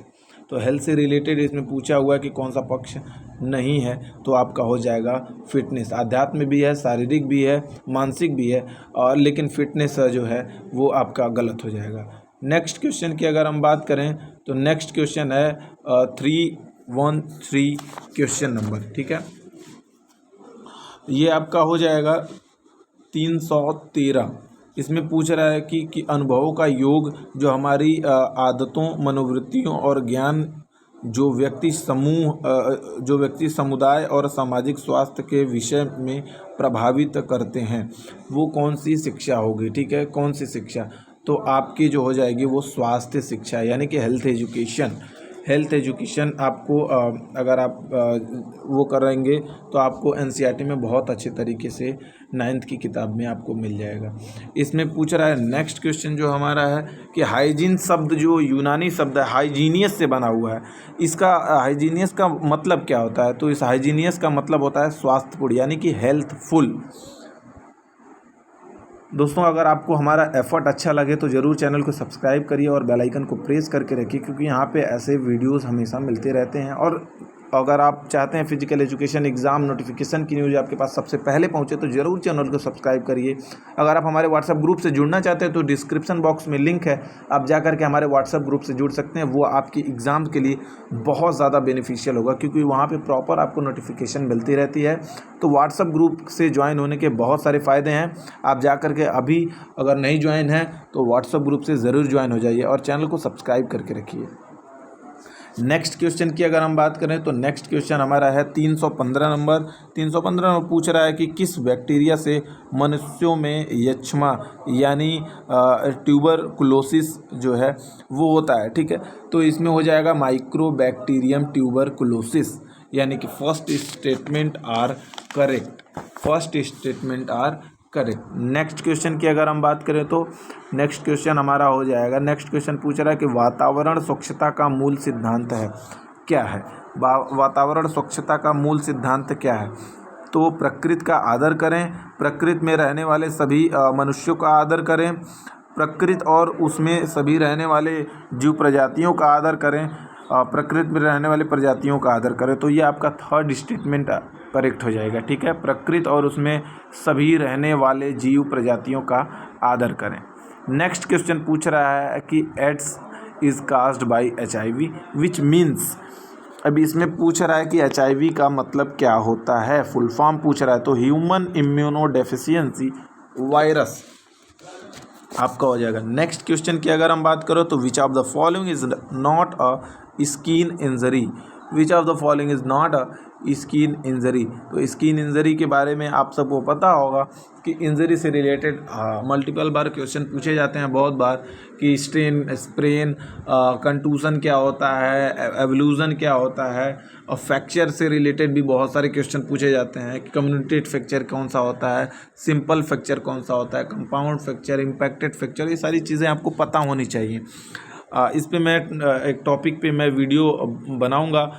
तो हेल्थ से रिलेटेड इसमें पूछा हुआ है कि कौन सा पक्ष नहीं है, तो आपका हो जाएगा फिटनेस। आध्यात्म भी है, शारीरिक भी है, मानसिक भी है, और लेकिन फिटनेस जो है वो आपका गलत हो जाएगा। नेक्स्ट क्वेश्चन की अगर हम बात करें तो नेक्स्ट क्वेश्चन है 313 क्वेश्चन नंबर, ठीक है। ये आपका हो जाएगा 313। इसमें पूछ रहा है कि अनुभवों का योग जो हमारी आदतों, मनोवृत्तियों और ज्ञान जो व्यक्ति समुदाय और सामाजिक स्वास्थ्य के विषय में प्रभावित करते हैं, वो कौन सी शिक्षा होगी, ठीक है। कौन सी शिक्षा, तो आपकी जो हो जाएगी वो स्वास्थ्य शिक्षा, यानी कि हेल्थ एजुकेशन आपको अगर आप वो करेंगे तो आपको NCERT में बहुत अच्छे तरीके से 9th की किताब में आपको मिल जाएगा। इसमें पूछ रहा है नेक्स्ट क्वेश्चन जो हमारा है कि हाइजीन शब्द जो यूनानी शब्द है हाइजीनियस से बना हुआ है, इसका हाइजीनियस का मतलब क्या होता है। तो इस हाइजीनियस का मतलब होता है स्वास्थ्यपूर्ण, यानी कि हेल्थफुल। दोस्तों अगर आपको हमारा एफर्ट अच्छा लगे तो ज़रूर चैनल को सब्सक्राइब करिए और बेल आइकन को प्रेस करके रखिए, क्योंकि यहाँ पे ऐसे वीडियोस हमेशा मिलते रहते हैं। और अगर आप चाहते हैं फिजिकल एजुकेशन एग्ज़ाम नोटिफिकेशन की न्यूज़ आपके पास सबसे पहले पहुंचे तो ज़रूर चैनल को सब्सक्राइब करिए। अगर आप हमारे व्हाट्सएप ग्रुप से जुड़ना चाहते हैं तो डिस्क्रिप्शन बॉक्स में लिंक है, आप जा करके हमारे व्हाट्सएप ग्रुप से जुड़ सकते हैं। वो आपकी एग्ज़ाम के लिए बहुत ज़्यादा बेनिफिशियल होगा, क्योंकि वहाँ पर प्रॉपर आपको नोटिफिकेशन मिलती रहती है। तो व्हाट्सएप ग्रुप से ज्वाइन होने के बहुत सारे फ़ायदे हैं। आप जा करके अभी अगर नहीं ज्वाइन है तो व्हाट्सएप ग्रुप से ज़रूर ज्वाइन हो जाइए और चैनल को सब्सक्राइब करके रखिए। नेक्स्ट क्वेश्चन की अगर हम बात करें तो नेक्स्ट क्वेश्चन हमारा है 315 नंबर। 315 में पूछ रहा है कि किस बैक्टीरिया से मनुष्यों में यक्ष्मा यानी ट्यूबरकुलोसिस जो है वो होता है, ठीक है। तो इसमें हो जाएगा माइक्रोबैक्टीरियम ट्यूबरकुलोसिस, यानी कि first statement are correct. Next question की अगर हम बात करें तो नेक्स्ट क्वेश्चन हमारा हो जाएगा, नेक्स्ट क्वेश्चन पूछ रहा है कि वातावरण स्वच्छता का मूल सिद्धांत है क्या है। वातावरण स्वच्छता का मूल सिद्धांत क्या है? तो प्रकृति का आदर करें, प्रकृति में रहने वाले सभी मनुष्यों का आदर करें, प्रकृति और उसमें सभी रहने वाले जीव प्रजातियों का आदर करें, प्रकृति में रहने वाली प्रजातियों का आदर करें। तो ये आपका थर्ड स्टेटमेंट करेक्ट हो जाएगा। ठीक है, प्रकृति और उसमें सभी रहने वाले जीव प्रजातियों का आदर करें। नेक्स्ट क्वेश्चन पूछ रहा है कि AIDS is caused by HIV which means. अभी इसमें पूछ रहा है कि HIV का मतलब क्या होता है, फुल फॉर्म पूछ रहा है। तो ह्यूमन इम्यूनो डेफिशिएंसी वायरस आपका हो जाएगा। नेक्स्ट क्वेश्चन की अगर हम बात करो तो which of the following is not a skin injury. Which of the following is not a skin injury. तो स्किन इंजरी के बारे में आप सबको पता होगा कि इंजरी से रिलेटेड मल्टीपल बार क्वेश्चन पूछे जाते हैं बहुत बार कि स्प्रेन कंटूसन क्या होता है, एवल्यूजन क्या होता है, और फ्रैक्चर से रिलेटेड भी बहुत सारे क्वेश्चन पूछे जाते हैं कि कम्युनिकेटेड फ्रैक्चर कौन सा होता है, सिंपल फ्रैक्चर कौन सा होता है, कंपाउंड फ्रैक्चर, इम्पैक्टेड फ्रैक्चर, ये सारी चीज़ें आपको पता होनी चाहिए। इस पे मैं एक टॉपिक पे मैं वीडियो बनाऊंगा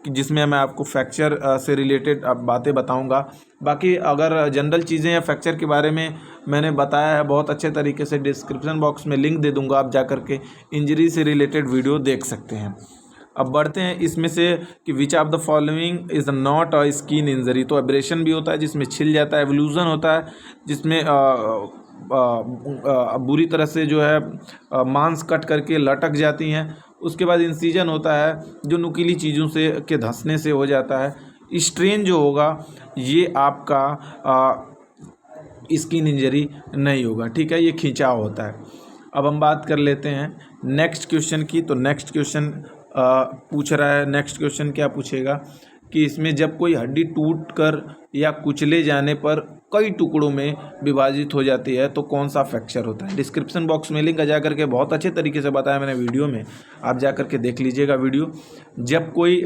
जिसमें मैं आपको फ्रैक्चर से रिलेटेड बातें बताऊंगा। बाकी अगर जनरल चीज़ें या फ्रैक्चर के बारे में मैंने बताया है बहुत अच्छे तरीके से, डिस्क्रिप्शन बॉक्स में लिंक दे दूंगा, आप जा कर के इंजरी से रिलेटेड वीडियो देख सकते हैं। अब बढ़ते हैं इसमें से कि which of the following is not a skin injury. तो एब्रेशन भी होता है जिसमें छिल जाता है, एवल्यूजन होता है जिसमें बुरी तरह से जो है मांस कट करके लटक जाती हैं। उसके बाद इंसीजन होता है जो नुकीली चीज़ों से के धंसने से हो जाता है। स्ट्रेन जो होगा ये आपका स्किन इंजरी नहीं होगा। ठीक है, ये खिंचाव होता है। अब हम बात कर लेते हैं नेक्स्ट क्वेश्चन की। तो नेक्स्ट क्वेश्चन पूछ रहा है, नेक्स्ट क्वेश्चन क्या पूछेगा कि इसमें जब कोई हड्डी टूट कर या कुचले जाने पर कई टुकड़ों में विभाजित हो जाती है तो कौन सा फ्रैक्चर होता है। डिस्क्रिप्शन बॉक्स में लिंक जा करके बहुत अच्छे तरीके से बताया मैंने वीडियो में, आप जा करके देख लीजिएगा वीडियो। जब कोई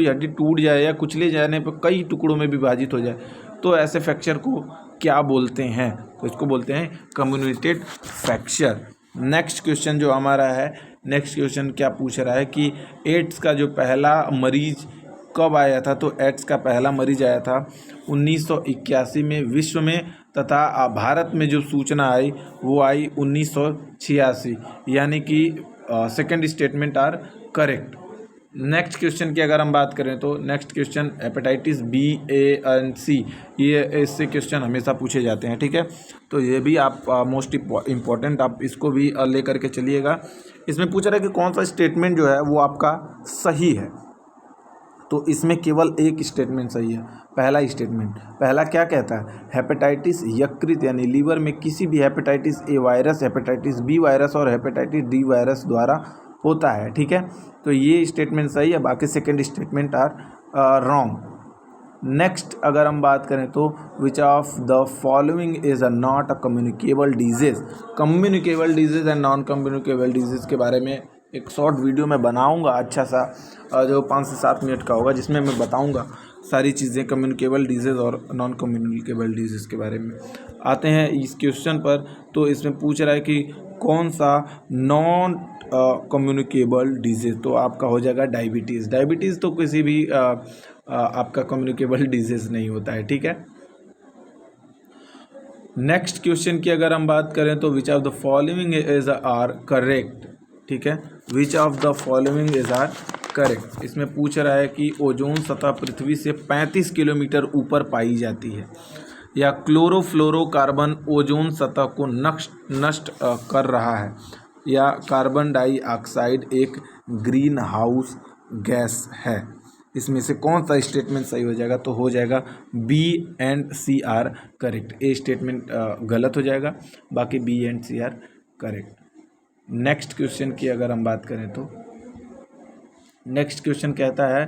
हड्डी टूट जाए या कुचले जाने पर कई टुकड़ों में विभाजित हो जाए तो ऐसे फ्रैक्चर को क्या बोलते हैं? तो इसको बोलते हैं कम्युनिकेटेड फ्रैक्चर। नेक्स्ट क्वेश्चन जो हमारा है, नेक्स्ट क्वेश्चन क्या पूछ रहा है कि एड्स का जो पहला मरीज कब आया था। तो एड्स का पहला मरीज आया था 1981 में विश्व में, तथा भारत में जो सूचना आई वो आई 1986, यानी कि second statement are correct. Next question की अगर हम बात करें तो next question hepatitis B, A and C, ये इससे क्वेश्चन हमेशा पूछे जाते हैं। ठीक है, तो ये भी आप मोस्ट इम्पॉर्टेंट, आप इसको भी लेकर के चलिएगा। इसमें पूछ रहा है कि कौन सा स्टेटमेंट जो है वो आपका सही है। तो इसमें केवल एक स्टेटमेंट सही है, पहला स्टेटमेंट। पहला क्या कहता है, हेपेटाइटिस यकृत यानी लीवर में किसी भी hepatitis A virus, hepatitis B virus और हेपेटाइटिस D वायरस द्वारा होता है। ठीक है, तो ये स्टेटमेंट सही है, बाकी second statement are wrong. Next अगर हम बात करें तो which of the following is a not a communicable disease. Communicable disease and non communicable disease के बारे में एक शॉर्ट वीडियो मैं बनाऊंगा अच्छा सा, जो 5 से 7 मिनट का होगा, जिसमें मैं बताऊंगा सारी चीज़ें कम्युनिकेबल डिजीज़ और नॉन कम्युनिकेबल डिजीज़ के बारे में। आते हैं इस क्वेश्चन पर। तो इसमें पूछ रहा है कि कौन सा नॉन कम्युनिकेबल डिजीज़। तो आपका हो जाएगा डायबिटीज़। डायबिटीज़ तो किसी भी आपका कम्युनिकेबल डिजीज़ नहीं होता है। ठीक है, नेक्स्ट क्वेश्चन की अगर हम बात करें तो which of the following is are correct. ठीक है, which of the following is are correct. इसमें पूछ रहा है कि ओजोन सतह पृथ्वी से 35 किलोमीटर ऊपर पाई जाती है, या क्लोरोफ्लोरोकार्बन ओजोन सतह को नष्ट कर रहा है, या कार्बन डाइऑक्साइड एक ग्रीन हाउस गैस है। इसमें से कौन सा स्टेटमेंट सही हो जाएगा? तो हो जाएगा B and C are correct. A statement गलत हो जाएगा, बाकी B and C are correct. Next question की अगर हम बात करें तो नेक्स्ट क्वेश्चन कहता है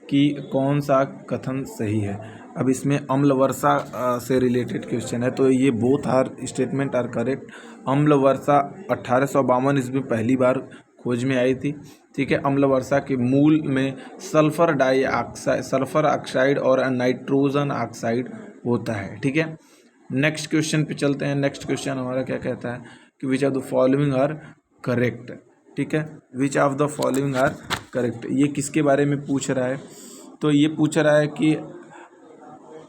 कि कौन सा कथन सही है। अब इसमें अम्ल वर्षा से रिलेटेड क्वेश्चन है, तो ये both are statement are correct. अम्ल वर्षा 1852 ईस्वी में पहली बार खोज में आई थी। ठीक है, अम्ल वर्षा के मूल में सल्फर ऑक्साइड और नाइट्रोजन ऑक्साइड होता है। ठीक है, नेक्स्ट क्वेश्चन पे चलते हैं। नेक्स्ट क्वेश्चन हमारा क्या कहता है कि which of the following are correct. ठीक है, which of the following are correct. ये किसके बारे में पूछ रहा है? तो ये पूछ रहा है कि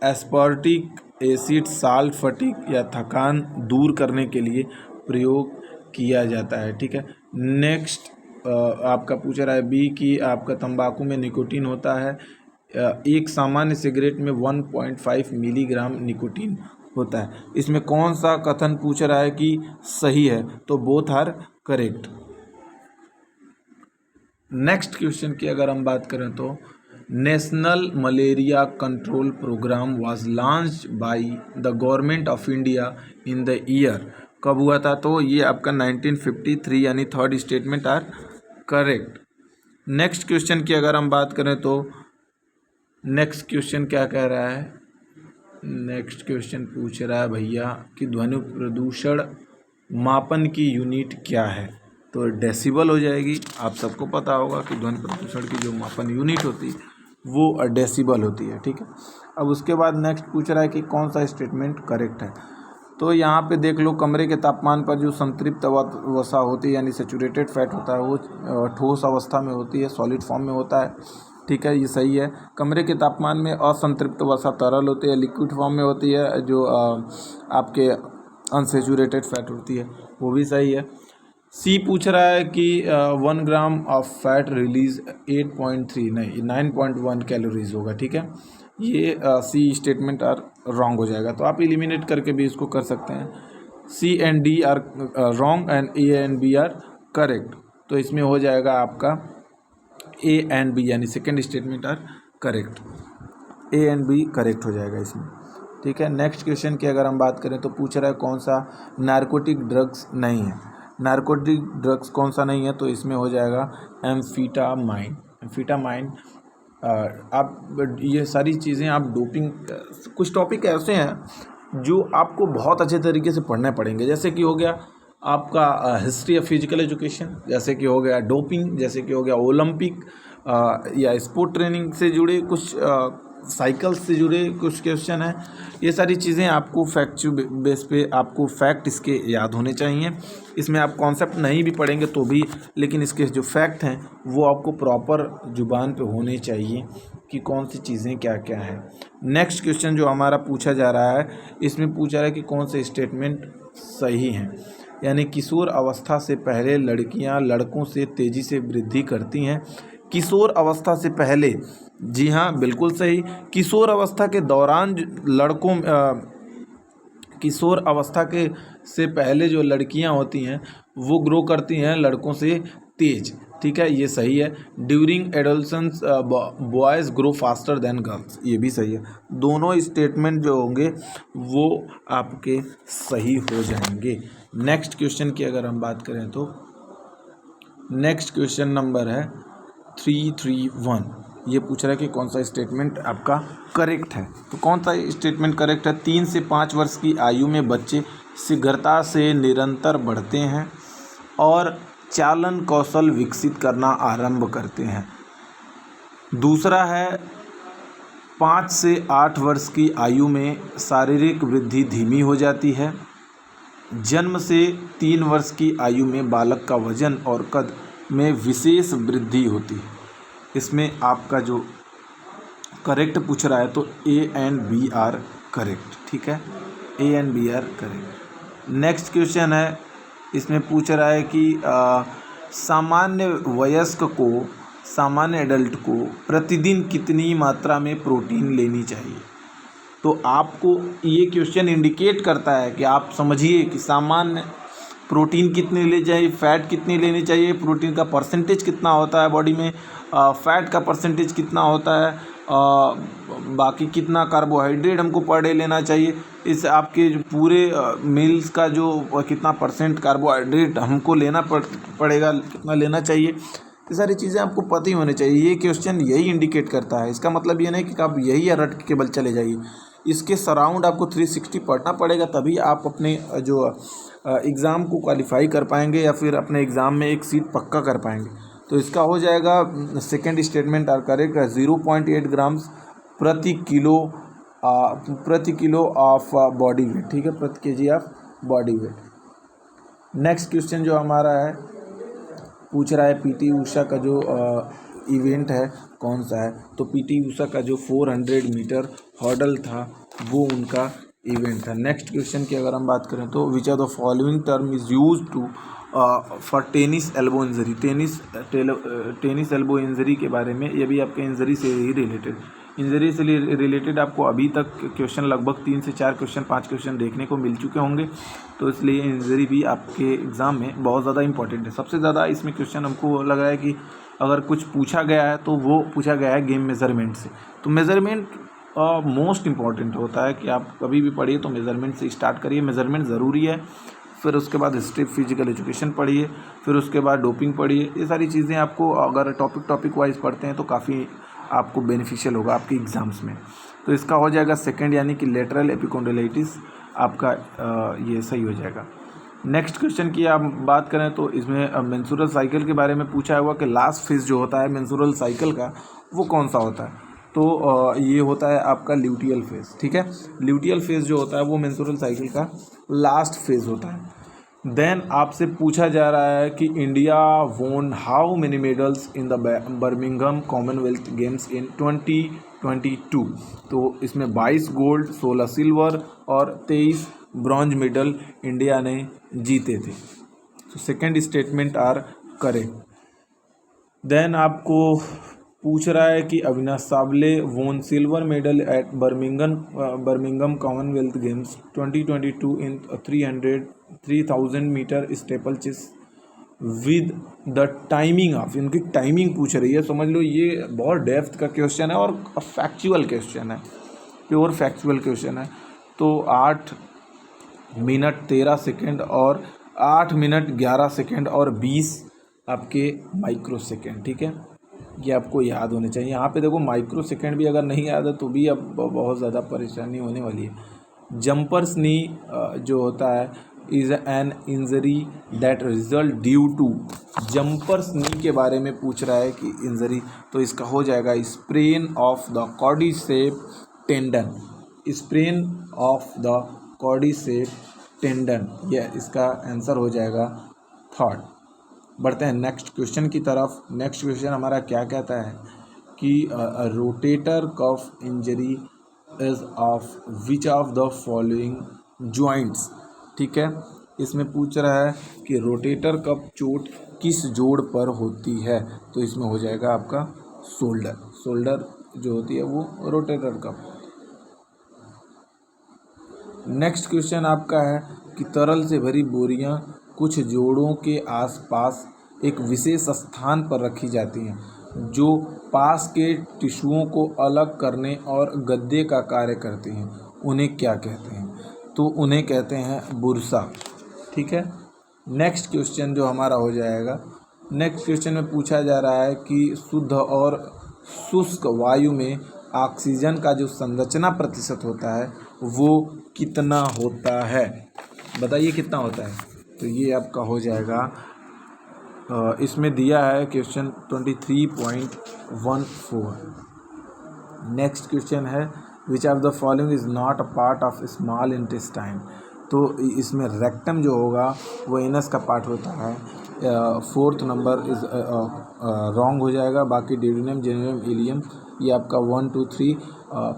एस्पार्टिक एसिड साल्ट फटीग या थकान दूर करने के लिए प्रयोग किया जाता है। ठीक है। नेक्स्ट आपका पूछ रहा है बी कि आपका तंबाकू में निकोटीन होता है। एक सामान्य सिगरेट में 1.5 मिलीग्राम निकोटीन होता है। इसमें कौन सा कथन पूछ रहा है कि सही है? तो both are correct. Next question की अगर हम बात करें तो national malaria control programme was launched by the government of India in the year, कब हुआ था? तो ये आपका 1953, यानी third statement are correct. Next question की अगर हम बात करें तो नेक्स्ट क्वेश्चन क्या कह रहा है? नेक्स्ट क्वेश्चन पूछ रहा है भैया कि ध्वनि प्रदूषण मापन की यूनिट क्या है? तो डेसिबल हो जाएगी। आप सबको पता होगा कि ध्वनि प्रदूषण की जो मापन यूनिट होती है वो डेसिबल होती है। ठीक है। अब उसके बाद नेक्स्ट पूछ रहा है कि कौन सा स्टेटमेंट करेक्ट है? तो यहाँ पे देख लो, कमरे के तापमान पर जो संतृप्त वसा होती है यानी सेचुरेटेड फैट होता है वो ठोस अवस्था में होती है, सॉलिड फॉर्म में होता है। ठीक है, ये सही है। कमरे के तापमान में असंतृप्त वसा तरल होती है, लिक्विड फॉर्म में होती है, जो आपके अनसेचुरेटेड फैट होती है, वो भी सही है। सी पूछ रहा है कि 1 ग्राम ऑफ फैट रिलीज 8.3 नहीं 9.1 कैलोरीज होगा। ठीक है, ये सी स्टेटमेंट आर रॉन्ग हो जाएगा। तो आप एलिमिनेट करके भी इसको कर सकते हैं। C and D are wrong and A and B are correct. तो इसमें हो जाएगा आपका ए एंड बी, यानी second statement are correct. A and B correct हो जाएगा इसमें। ठीक है। नेक्स्ट क्वेश्चन की अगर हम बात करें तो पूछ रहा है कौन सा नारकोटिक ड्रग्स नहीं है? नारकोटिक ड्रग्स कौन सा नहीं है? तो इसमें हो जाएगा एम्फीटामाइन। एम्फीटामाइन आप ये सारी चीज़ें आप डोपिंग, कुछ टॉपिक ऐसे हैं जो आपको बहुत अच्छे तरीके से पढ़ने पड़ेंगे। जैसे कि हो गया आपका हिस्ट्री ऑफ फिजिकल एजुकेशन, जैसे कि हो गया डोपिंग, जैसे कि हो गया ओलंपिक या स्पोर्ट ट्रेनिंग से जुड़े कुछ साइकिल से जुड़े कुछ क्वेश्चन हैं। ये सारी चीज़ें आपको फैक्चुअल बेस पे आपको फैक्ट इसके याद होने चाहिए। इसमें आप कॉन्सेप्ट नहीं भी पढ़ेंगे तो भी, लेकिन इसके जो फैक्ट हैं वो आपको प्रॉपर जुबान पे होने चाहिए कि कौन सी चीज़ें क्या क्या हैं। नेक्स्ट क्वेश्चन जो हमारा पूछा जा रहा है, इसमें पूछा रहा है कि कौन से स्टेटमेंट सही हैं। यानी किशोर अवस्था से पहले लड़कियां लड़कों से तेज़ी से वृद्धि करती हैं। किशोर अवस्था से पहले, जी हाँ बिल्कुल सही। किशोर अवस्था के दौरान किशोर अवस्था के से पहले जो लड़कियां होती हैं वो ग्रो करती हैं लड़कों से तेज। ठीक है, ये सही है। During adolescence boys grow faster than girls, ये भी सही है। दोनों स्टेटमेंट जो होंगे वो आपके सही हो जाएंगे। नेक्स्ट क्वेश्चन की अगर हम बात करें तो नेक्स्ट क्वेश्चन नंबर है 331। ये पूछ रहा है कि कौन सा स्टेटमेंट आपका करेक्ट है। तो कौन सा स्टेटमेंट करेक्ट है? 3 से 5 वर्ष की आयु में बच्चे शीघ्रता से निरंतर बढ़ते हैं और चालन कौशल विकसित करना आरंभ करते हैं। दूसरा है 5 से 8 वर्ष की आयु में शारीरिक वृद्धि धीमी हो जाती है। जन्म से 3 वर्ष की आयु में बालक का वजन और कद में विशेष वृद्धि होती है। इसमें आपका जो करेक्ट पूछ रहा है तो A and B are correct. ठीक है, A and B are correct. Next question है, इसमें पूछ रहा है कि सामान्य वयस्क को, सामान्य एडल्ट को प्रतिदिन कितनी मात्रा में प्रोटीन लेनी चाहिए? तो आपको ये क्वेश्चन इंडिकेट करता है कि आप समझिए कि सामान्य प्रोटीन कितनी लेनी चाहिए, फ़ैट कितनी लेनी चाहिए, प्रोटीन का परसेंटेज कितना होता है बॉडी में, फ़ैट का परसेंटेज कितना होता है, बाकी कितना कार्बोहाइड्रेट हमको पर डे लेना चाहिए, इस आपके जो पूरे मील्स का जो कितना परसेंट कार्बोहाइड्रेट हमको लेना पड़ेगा, कितना लेना चाहिए, ये सारी चीज़ें आपको पता ही होनी चाहिए। ये क्वेश्चन यही इंडिकेट करता है। इसका मतलब ये नहीं कि आप यही रट के बल चले जाइए, इसके सराउंड आपको 360 पढ़ना पड़ेगा, तभी आप अपने जो एग्ज़ाम को क्वालिफाई कर पाएंगे या फिर अपने एग्ज़ाम में एक सीट पक्का कर पाएंगे। तो इसका हो जाएगा second statement are correct, 0.8 grams प्रति किलो ऑफ बॉडी वेट। ठीक है, प्रति KG of body weight. Next question जो हमारा है पूछ रहा है पीटी उषा का जो इवेंट है कौन सा है, तो पीटी ऊषा का जो 400 मीटर हर्डल था वो उनका इवेंट था। नेक्स्ट क्वेश्चन की अगर हम बात करें तो which of the following term is use to for tennis elbow injury. Tennis elbow injury के बारे में, ये भी आपके इंजरी से ही रिलेटेड, इंजरी से रिलेटेड आपको अभी तक क्वेश्चन लगभग 3 से 4 क्वेश्चन 5 क्वेश्चन देखने को मिल चुके होंगे, तो इसलिए इंजरी भी आपके एग्ज़ाम में बहुत ज़्यादा इंपॉर्टेंट है। सबसे ज़्यादा इसमें क्वेश्चन हमको लग रहा है कि अगर कुछ पूछा गया है तो वो पूछा गया है गेम मेज़रमेंट से। तो मेज़रमेंट मोस्ट इम्पॉर्टेंट होता है कि आप कभी भी पढ़िए तो मेज़रमेंट से स्टार्ट करिए, मेज़रमेंट ज़रूरी है। फिर उसके बाद हिस्ट्री फिजिकल एजुकेशन पढ़िए, फिर उसके बाद डोपिंग पढ़िए। ये सारी चीज़ें आपको अगर टॉपिक वाइज पढ़ते हैं तो काफ़ी आपको बेनिफिशियल होगा आपके एग्ज़ाम्स में। तो इसका हो जाएगा सेकंड, यानी कि लेटरल एपिकोंडाइलिटिस आपका ये सही हो जाएगा। नेक्स्ट क्वेश्चन की आप बात करें तो इसमें मेंस्ट्रुअल साइकिल के बारे में पूछा हुआ कि लास्ट फेज जो होता है मेंस्ट्रुअल साइकिल का वो कौन सा होता है, तो ये होता है आपका ल्यूटियल फेज। ठीक है, ल्यूटियल फेज जो होता है वो मेंस्ट्रुअल साइकिल का लास्ट फेज होता है। देन आपसे पूछा जा रहा है कि India won how many medals in the Birmingham Commonwealth Games in 2022। तो इसमें 22 गोल्ड, 16 सिल्वर और 23 ब्रॉन्ज मेडल इंडिया ने जीते थे। तो second statement are correct. Then आपको पूछ रहा है कि Avinash Sable won silver medal at Birmingham Commonwealth Games 2022 in 3000 meter steeplechase with the timing of, इनकी टाइमिंग पूछ रही है, समझ लो ये बहुत डेप्थ का क्वेश्चन है और फैक्चुअल क्वेश्चन है, प्योर फैक्चुअल क्वेश्चन है। तो 8 मिनट 13 सेकेंड और 8 मिनट 11 सेकेंड और 20 आपके माइक्रो सेकेंड। ठीक है, ये आपको याद होने चाहिए। यहाँ पे देखो माइक्रो सेकेंड भी अगर नहीं याद है तो भी अब बहुत ज़्यादा परेशानी होने वाली है। जंपर्स नी जो होता है is an injury that result due to, jumper's knee के बारे में पूछ रहा है कि इंजरी, तो इसका हो जाएगा sprain of the quadricep tendon, sprain of the quadricep tendon, यह इसका आंसर हो जाएगा थर्ड। बढ़ते हैं नेक्स्ट क्वेश्चन की तरफ। नेक्स्ट क्वेश्चन हमारा क्या कहता है कि rotator cuff injury is of which of the following joints. ठीक है, इसमें पूछ रहा है कि रोटेटर कफ चोट किस जोड़ पर होती है, तो इसमें हो जाएगा आपका शोल्डर, शोल्डर जो होती है वो रोटेटर कफ। नेक्स्ट क्वेश्चन आपका है कि तरल से भरी बोरियां कुछ जोड़ों के आसपास एक विशेष स्थान पर रखी जाती हैं जो पास के टिश्यूओं को अलग करने और गद्दे का कार्य करती हैं, उन्हें क्या कहते हैं, तो उन्हें कहते हैं बुरसा। ठीक है, नेक्स्ट क्वेश्चन जो हमारा हो जाएगा, नेक्स्ट क्वेश्चन में पूछा जा रहा है कि शुद्ध और शुष्क वायु में ऑक्सीजन का जो संरचना प्रतिशत होता है वो कितना होता है, बताइए कितना होता है, तो ये आपका हो जाएगा इसमें दिया है क्वेश्चन 23.14। नेक्स्ट क्वेश्चन है which of the following is not a part of small intestine, तो इसमें रेक्टम जो होगा वो एनस का पार्ट होता है। फोर्थ नंबर इज रॉन्ग हो जाएगा, बाकी ड्यूडेनम, जेनिनम, इलियम ये आपका 1 2 3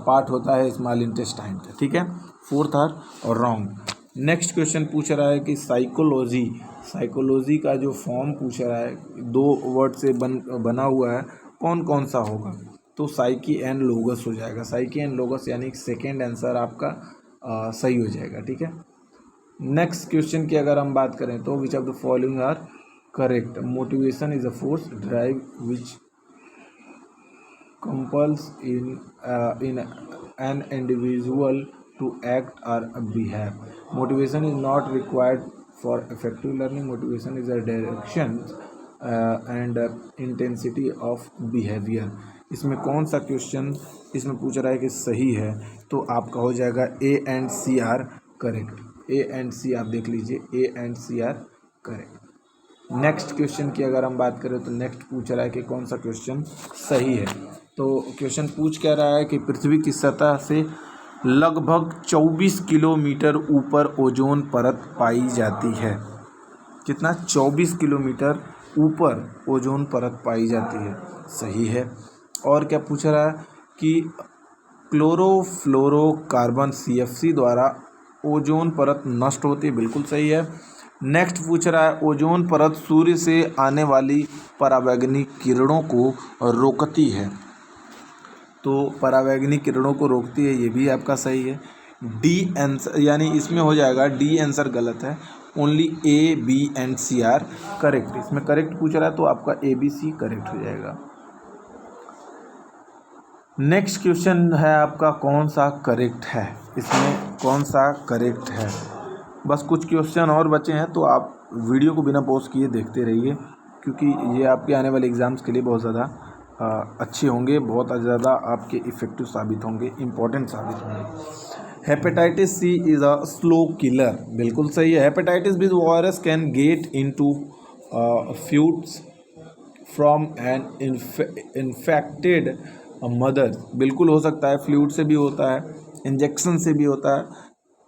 पार्ट होता है स्मॉल इंटेस्टाइन का। ठीक है, फोर्थ आर और रॉन्ग। नेक्स्ट क्वेश्चन पूछ रहा है कि साइकोलॉजी का जो फॉर्म पूछ रहा है 2 वर्ड से बना हुआ है, कौन कौन सा होगा, तो साइकी एंड लोगस हो जाएगा, साइकी एंड लोगस यानी सेकेंड आंसर आपका सही हो जाएगा। ठीक है, नेक्स्ट क्वेश्चन की अगर हम बात करें तो which of the following are correct. Motivation is a force drive which compels in an individual to act or behave. Motivation is not required for effective learning. Motivation is a direction and intensity of behavior. इसमें कौन सा question इसमें पूछ रहा है कि सही है, तो आपका हो जाएगा A and C are correct. A and C आप देख लीजिए, A and C are correct. Next question की अगर हम बात करें तो नेक्स्ट पूछ रहा है कि कौन सा क्वेश्चन सही है, तो क्वेश्चन पूछ क्या रहा है कि पृथ्वी की सतह से लगभग 24 किलोमीटर ऊपर ओजोन परत पाई जाती है। कितना, 24 किलोमीटर ऊपर ओजोन परत पाई जाती है, सही है। और क्या पूछ रहा है कि क्लोरोफ्लोरोकार्बन CFC द्वारा ओजोन परत नष्ट होती है, बिल्कुल सही है। नेक्स्ट पूछ रहा है ओजोन परत सूर्य से आने वाली पराबैंगनी किरणों को रोकती है, तो पराबैंगनी किरणों को रोकती है, ये भी आपका सही है। डी आंसर यानी इसमें हो जाएगा, डी आंसर गलत है, only A, B and C are correct. इसमें करेक्ट पूछ रहा है तो आपका A, B, C करेक्ट हो जाएगा। नेक्स्ट क्वेश्चन है आपका कौन सा करेक्ट है, इसमें कौन सा करेक्ट है। बस कुछ क्वेश्चन और बचे हैं तो आप वीडियो को बिना पॉज किए देखते रहिए, क्योंकि ये आपके आने वाले एग्ज़ाम्स के लिए बहुत ज़्यादा अच्छे होंगे, बहुत ज़्यादा आपके इफ़ेक्टिव साबित होंगे, इम्पॉर्टेंट साबित होंगे। Hepatitis C is a slow killer, बिल्कुल सही है। Hepatitis B virus can get into fluids from an infected mother, बिल्कुल हो सकता है, फ्लूइड से भी होता है, इंजेक्शन से भी होता है,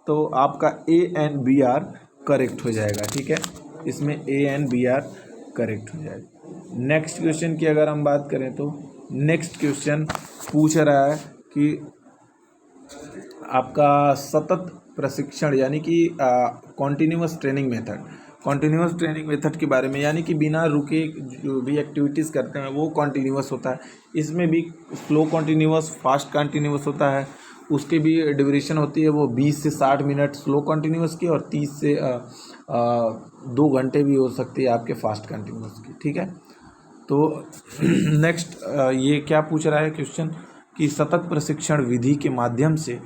तो आपका A and B are correct हो जाएगा, ठीक है, इसमें A and B are correct हो जाएगा। नेक्स्ट क्वेश्चन की अगर हम बात करें तो नेक्स्ट क्वेश्चन पूछ रहा है कि आपका सतत प्रशिक्षण यानी कि कॉन्टिन्यूअस ट्रेनिंग मेथड के बारे में, यानी कि बिना रुके जो भी एक्टिविटीज़ करते हैं वो कॉन्टिन्यूअस होता है। इसमें भी स्लो कॉन्टिन्यूअस, फास्ट कॉन्टिन्यूअस होता है, उसकी भी ड्यूरेशन होती है वो 20 से 60 मिनट स्लो कॉन्टिन्यूअस की, और 30 से 2 घंटे भी हो सकती है आपके फास्ट कॉन्टिन्यूअस की, ठीक है। तो नेक्स्ट ये क्या पूछ रहा है क्वेश्चन कि सतत प्रशिक्षण विधि के माध्यम से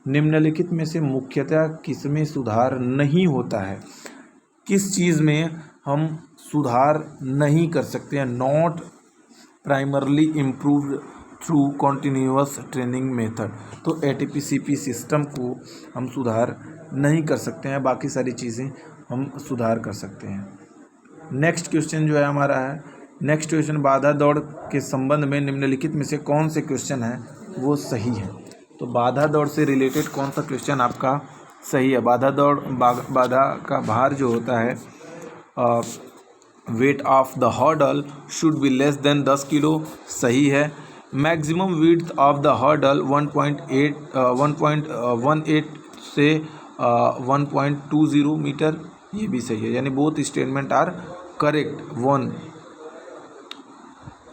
निम्नलिखित में से मुख्यतः किसमें सुधार नहीं होता है, किस चीज़ में हम सुधार नहीं कर सकते हैं, not primarily improved through continuous training method, तो ATP-CP सिस्टम को हम सुधार नहीं कर सकते हैं, बाकी सारी चीज़ें हम सुधार कर सकते हैं। नेक्स्ट क्वेश्चन जो है हमारा है, नेक्स्ट क्वेश्चन बाधा दौड़ के संबंध में निम्नलिखित में से कौन से क्वेश्चन है वो सही है, तो बाधा दौड़ से रिलेटेड कौन सा क्वेश्चन आपका सही है। बाधा का भार जो होता है, weight of the hurdle should be less than 10 kilo, सही है। Maximum width of the hurdle 1.18 से 1.20 मीटर, ये भी सही है, यानी बोथ स्टेटमेंट आर करेक्ट। 1।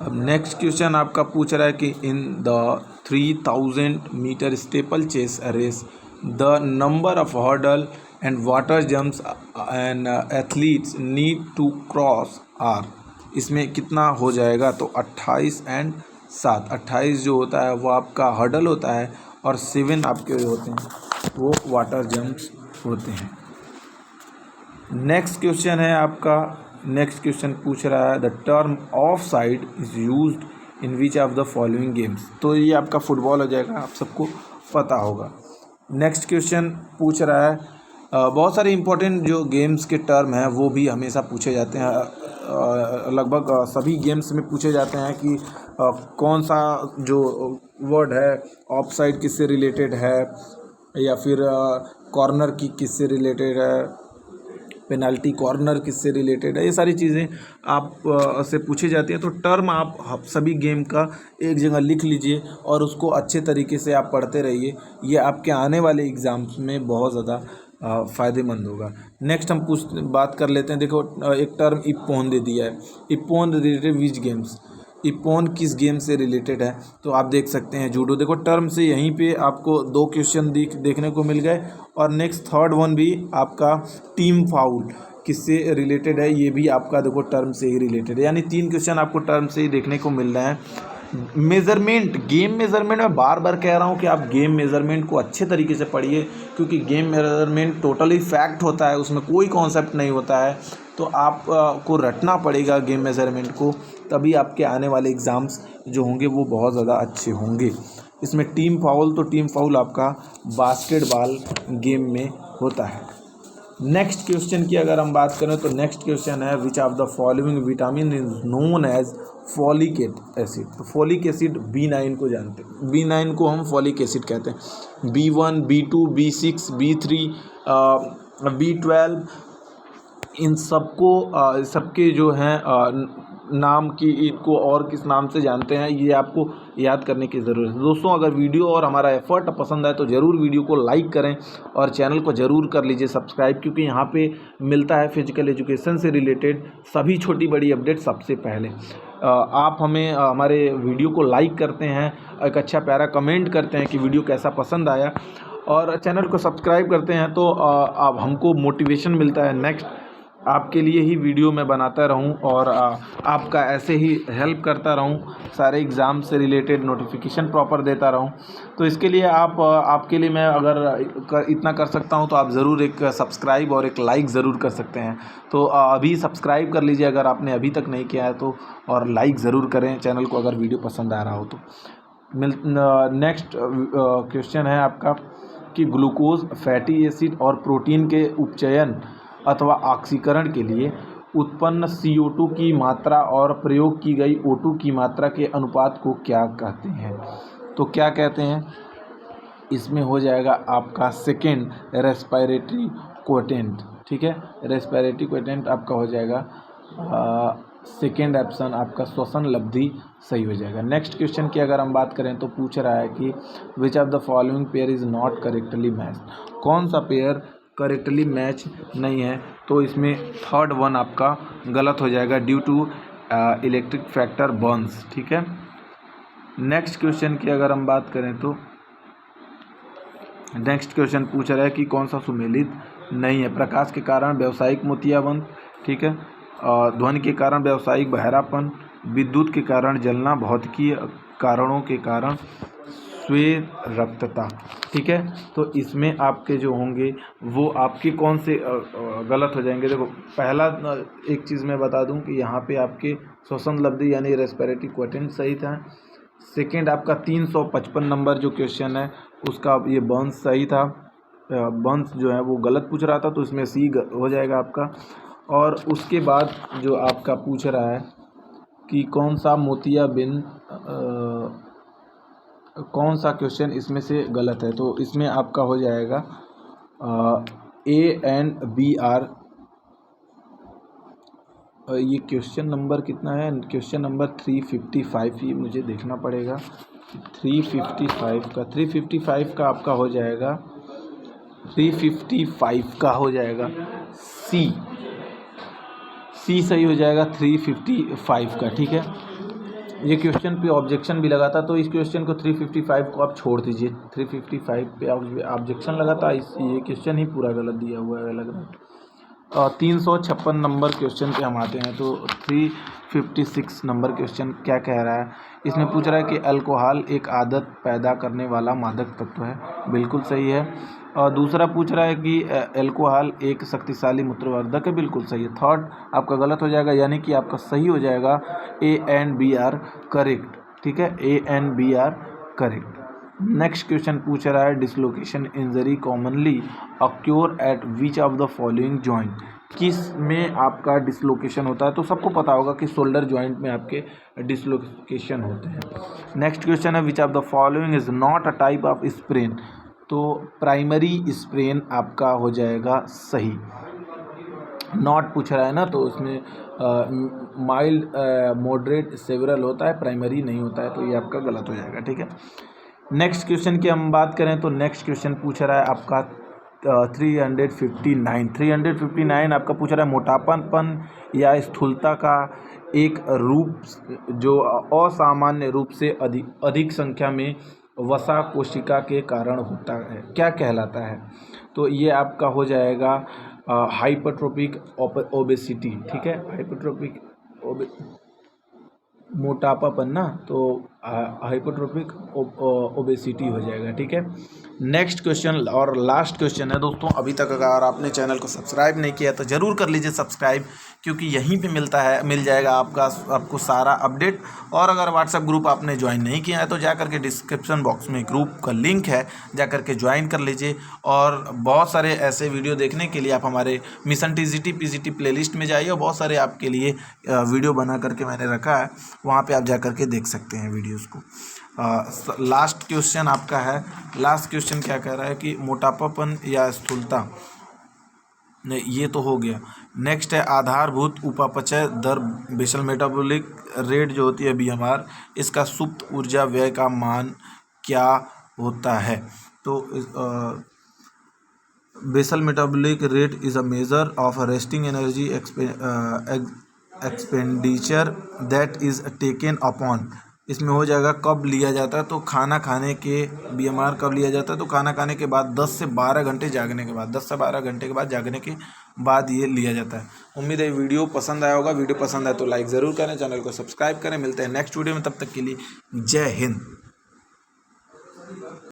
अब नेक्स्ट क्वेश्चन आपका पूछ रहा है कि in the 3000 meter steeplechase race the number of hurdle and water jumps and athletes need to cross are, इसमें कितना हो जाएगा, तो 28 एंड 7। 28 जो होता है वो आपका हर्डल होता है, और 7 आपके जो होते हैं वो वाटर जंप्स होते हैं। नेक्स्ट क्वेश्चन है आपका, नेक्स्ट क्वेश्चन पूछ रहा है the term of side is used in which of the following games, तो ये आपका फुटबॉल हो जाएगा, आप सबको पता होगा। नेक्स्ट क्वेश्चन पूछ रहा है बहुत सारे इंपॉर्टेंट जो गेम्स के टर्म हैं वो भी हमेशा पूछे जाते हैं, लगभग सभी गेम्स में पूछे जाते हैं कि कौन सा जो वर्ड है ऑफ साइड किससे रिलेटेड है, या फिर कॉर्नर की किससे रिलेटेड है, पेनाल्टी कॉर्नर किससे रिलेटेड है, ये सारी चीज़ें आप से पूछी जाती हैं। तो टर्म आप सभी गेम का एक जगह लिख लीजिए और उसको अच्छे तरीके से आप पढ़ते रहिए, ये आपके आने वाले एग्ज़ाम्स में बहुत ज़्यादा फ़ायदेमंद होगा। नेक्स्ट हम बात कर लेते हैं, देखो एक टर्म इप्पोन दे दिया है, इप्पोन रिलेटेड विच गेम्स, इप्पोन किस गेम से रिलेटेड है, तो आप देख सकते हैं जूडो। देखो टर्म से यहीं पे आपको 2 क्वेश्चन देखने को मिल गए, और नेक्स्ट थर्ड वन भी आपका टीम फाउल किससे रिलेटेड है, ये भी आपका देखो टर्म से ही रिलेटेड है, यानी 3 क्वेश्चन आपको टर्म से ही देखने को मिल रहे हैं। मेज़रमेंट, गेम मेज़रमेंट, मैं बार बार कह रहा हूँ कि आप गेम मेज़रमेंट को अच्छे तरीके से पढ़िए, क्योंकि गेम मेज़रमेंट टोटली फैक्ट होता है, उसमें कोई कॉन्सेप्ट नहीं होता है, तो आप को रटना पड़ेगा गेम मेज़रमेंट को, तभी आपके आने वाले एग्ज़ाम्स जो होंगे वो बहुत ज़्यादा अच्छे होंगे। इसमें टीम फाउल, तो टीम फाउल आपका बास्केटबॉल गेम में होता है। नेक्स्ट क्वेश्चन की अगर हम बात करें तो नेक्स्ट क्वेश्चन है which of the following vitamin is known as folic acid, तो फॉलिक एसिड B9 को जानते हैं, B9 को हम फॉलिक एसिड कहते हैं। B1, B2, B6, B3, B12, इन सबको सबके जो हैं नाम की, इनको और किस नाम से जानते हैं, ये आपको याद करने की ज़रूरत है। दोस्तों अगर वीडियो और हमारा एफर्ट पसंद आए तो ज़रूर वीडियो को लाइक करें और चैनल को ज़रूर कर लीजिए सब्सक्राइब, क्योंकि यहाँ पे मिलता है फिजिकल एजुकेशन से रिलेटेड सभी छोटी बड़ी अपडेट सबसे पहले। आप हमें हमारे वीडियो को लाइक करते हैं, एक अच्छा प्यारा कमेंट करते हैं कि वीडियो कैसा पसंद आया, और चैनल को सब्सक्राइब करते हैं तो अब हमको मोटिवेशन मिलता है नेक्स्ट आपके लिए ही वीडियो मैं बनाता रहूं और आपका ऐसे ही हेल्प करता रहूं, सारे एग्ज़ाम से रिलेटेड नोटिफिकेशन प्रॉपर देता रहूं। तो इसके लिए आपके लिए मैं अगर इतना कर सकता हूं तो आप ज़रूर एक सब्सक्राइब और एक लाइक ज़रूर कर सकते हैं। तो अभी सब्सक्राइब कर लीजिए अगर आपने अभी तक नहीं किया है तो, और लाइक ज़रूर करें चैनल को अगर वीडियो पसंद आ रहा हो तो। नेक्स्ट क्वेश्चन है आपका कि ग्लूकोज, फैटी एसिड और प्रोटीन के उपचयन अथवा ऑक्सीकरण के लिए उत्पन्न CO2 की मात्रा और प्रयोग की गई O2 की मात्रा के अनुपात को क्या कहते हैं? तो क्या कहते हैं, इसमें हो जाएगा आपका सेकेंड रेस्पिरेटरी क्वोटेंट। ठीक है, रेस्पिरेटरी क्वोटेंट आपका हो जाएगा सेकेंड ऑप्शन आपका श्वसन लब्धि सही हो जाएगा। नेक्स्ट क्वेश्चन की अगर हम बात करें तो पूछ रहा है कि which of the following pair is not correctly matched, कौन सा पेयर करेक्टली मैच नहीं है? तो इसमें थर्ड वन आपका गलत हो जाएगा, due to electric factor burns. ठीक है, नेक्स्ट क्वेश्चन की अगर हम बात करें तो नेक्स्ट क्वेश्चन पूछ रहा है कि कौन सा सुमेलित नहीं है? प्रकाश के कारण व्यावसायिक मोतियाबिंद, ठीक है, ध्वनि के कारण व्यावसायिक बहरापन, विद्युत के कारण जलना, भौतिकीय कारणों के कारण श्वेत रक्तता। ठीक है, तो इसमें आपके जो होंगे वो आपके कौन से गलत हो जाएंगे? देखो, पहला एक चीज़ मैं बता दूं कि यहाँ पे आपके श्वसन लब्धि यानी रेस्पिरेटरी क्वोटेंट सही था। सेकेंड आपका 355 नंबर जो क्वेश्चन है उसका ये बर्न्स सही था, बर्न्स जो है वो गलत पूछ रहा था, तो इसमें सी हो जाएगा आपका। और उसके बाद जो आपका पूछ रहा है कि कौन सा मोतियाबिंद, कौन सा क्वेश्चन इसमें से गलत है? तो इसमें आपका हो जाएगा A&BR। ये क्वेश्चन नंबर कितना है? क्वेश्चन नंबर 355, ये मुझे देखना पड़ेगा। 355 का आपका हो जाएगा, 355 का हो जाएगा सी सही हो जाएगा 355 का। ठीक है, ये क्वेश्चन पे ऑब्जेक्शन भी लगा था, तो इस क्वेश्चन को 355 को आप छोड़ दीजिए। 355 पे ऑब्जेक्शन लगा था, ये क्वेश्चन ही पूरा गलत दिया हुआ है, लग रहा है। 356 नंबर क्वेश्चन पे हम आते हैं, तो 356 नंबर क्वेश्चन क्या कह रहा है? इसमें पूछ रहा है कि अल्कोहल एक आदत पैदा करने वाला मादक तत्व है, बिल्कुल सही है। और दूसरा पूछ रहा है कि अल्कोहल एक शक्तिशाली मूत्रवर्धक है, बिल्कुल सही है। थर्ड आपका गलत हो जाएगा, यानी कि आपका सही हो जाएगा A&BR करेक्ट। ठीक है, A&BR करेक्ट। नेक्स्ट क्वेश्चन पूछ रहा है dislocation injury commonly acquire eight which of the following joint, किस में आपका डिसलोकेशन होता है? तो सबको पता होगा कि शोल्डर जॉइंट में आपके डिसलोकेशन होते हैं। नेक्स्ट क्वेश्चन है which of the following is not a type of sprain, तो प्राइमरी स्प्रेन आपका हो जाएगा सही। नॉट पूछ रहा है ना, तो उसमें माइल्ड, मॉडरेट, सेवरल होता है, प्राइमरी नहीं होता है, तो ये आपका गलत हो जाएगा। ठीक है, नेक्स्ट क्वेश्चन की हम बात करें तो नेक्स्ट क्वेश्चन पूछ रहा है आपका 359 आपका पूछ रहा है मोटापापन या स्थूलता का एक रूप जो असामान्य रूप से अधिक संख्या में वसा कोशिका के कारण होता है, क्या कहलाता है? तो ये आपका हो जाएगा हाइपरट्रोपिक ओबेसिटी। ठीक है, हाइपरट्रोपिक मोटापापन ना, तो हाइपरट्रोपिक ओबेसिटी हो जाएगा। ठीक है, नेक्स्ट क्वेश्चन और लास्ट क्वेश्चन है दोस्तों। अभी तक अगर आपने चैनल को सब्सक्राइब नहीं किया तो ज़रूर कर लीजिए सब्सक्राइब, क्योंकि यहीं पे मिल जाएगा आपको सारा अपडेट। और अगर व्हाट्सएप ग्रुप आपने ज्वाइन नहीं किया है तो जा करके डिस्क्रिप्शन बॉक्स में ग्रुप का लिंक है, जा करके ज्वाइन कर लीजिए। और बहुत सारे ऐसे वीडियो देखने के लिए आप हमारे मिशन TGT PGT प्लेलिस्ट में जाइए, और बहुत सारे आपके लिए वीडियो बना करके मैंने रखा है, वहाँ पे आप जा करके देख सकते हैं वीडियोस को। लास्ट क्वेश्चन आपका है, लास्ट क्वेश्चन क्या कह रहा है कि मोटापापन या स्थूलता ये तो हो गया। नेक्स्ट है आधारभूत उपापचय दर बेसल मेटाबॉलिक रेट जो होती है बीएमआर, इसका सुप्त ऊर्जा व्यय का मान क्या होता है? तो basal metabolic rate is a major of resting energy expenditure that is taken upon. इसमें हो जाएगा कब लिया जाता है, तो खाना खाने के बीएमआर कब लिया जाता है, तो खाना खाने के बाद 10 से 12 घंटे जागने के बाद, 10 से 12 घंटे के बाद जागने के बाद ये लिया जाता है। उम्मीद है वीडियो पसंद आया होगा। वीडियो पसंद आए तो लाइक ज़रूर करें, चैनल को सब्सक्राइब करें। मिलते हैं नेक्स्ट वीडियो में, तब तक के लिए जय हिंद।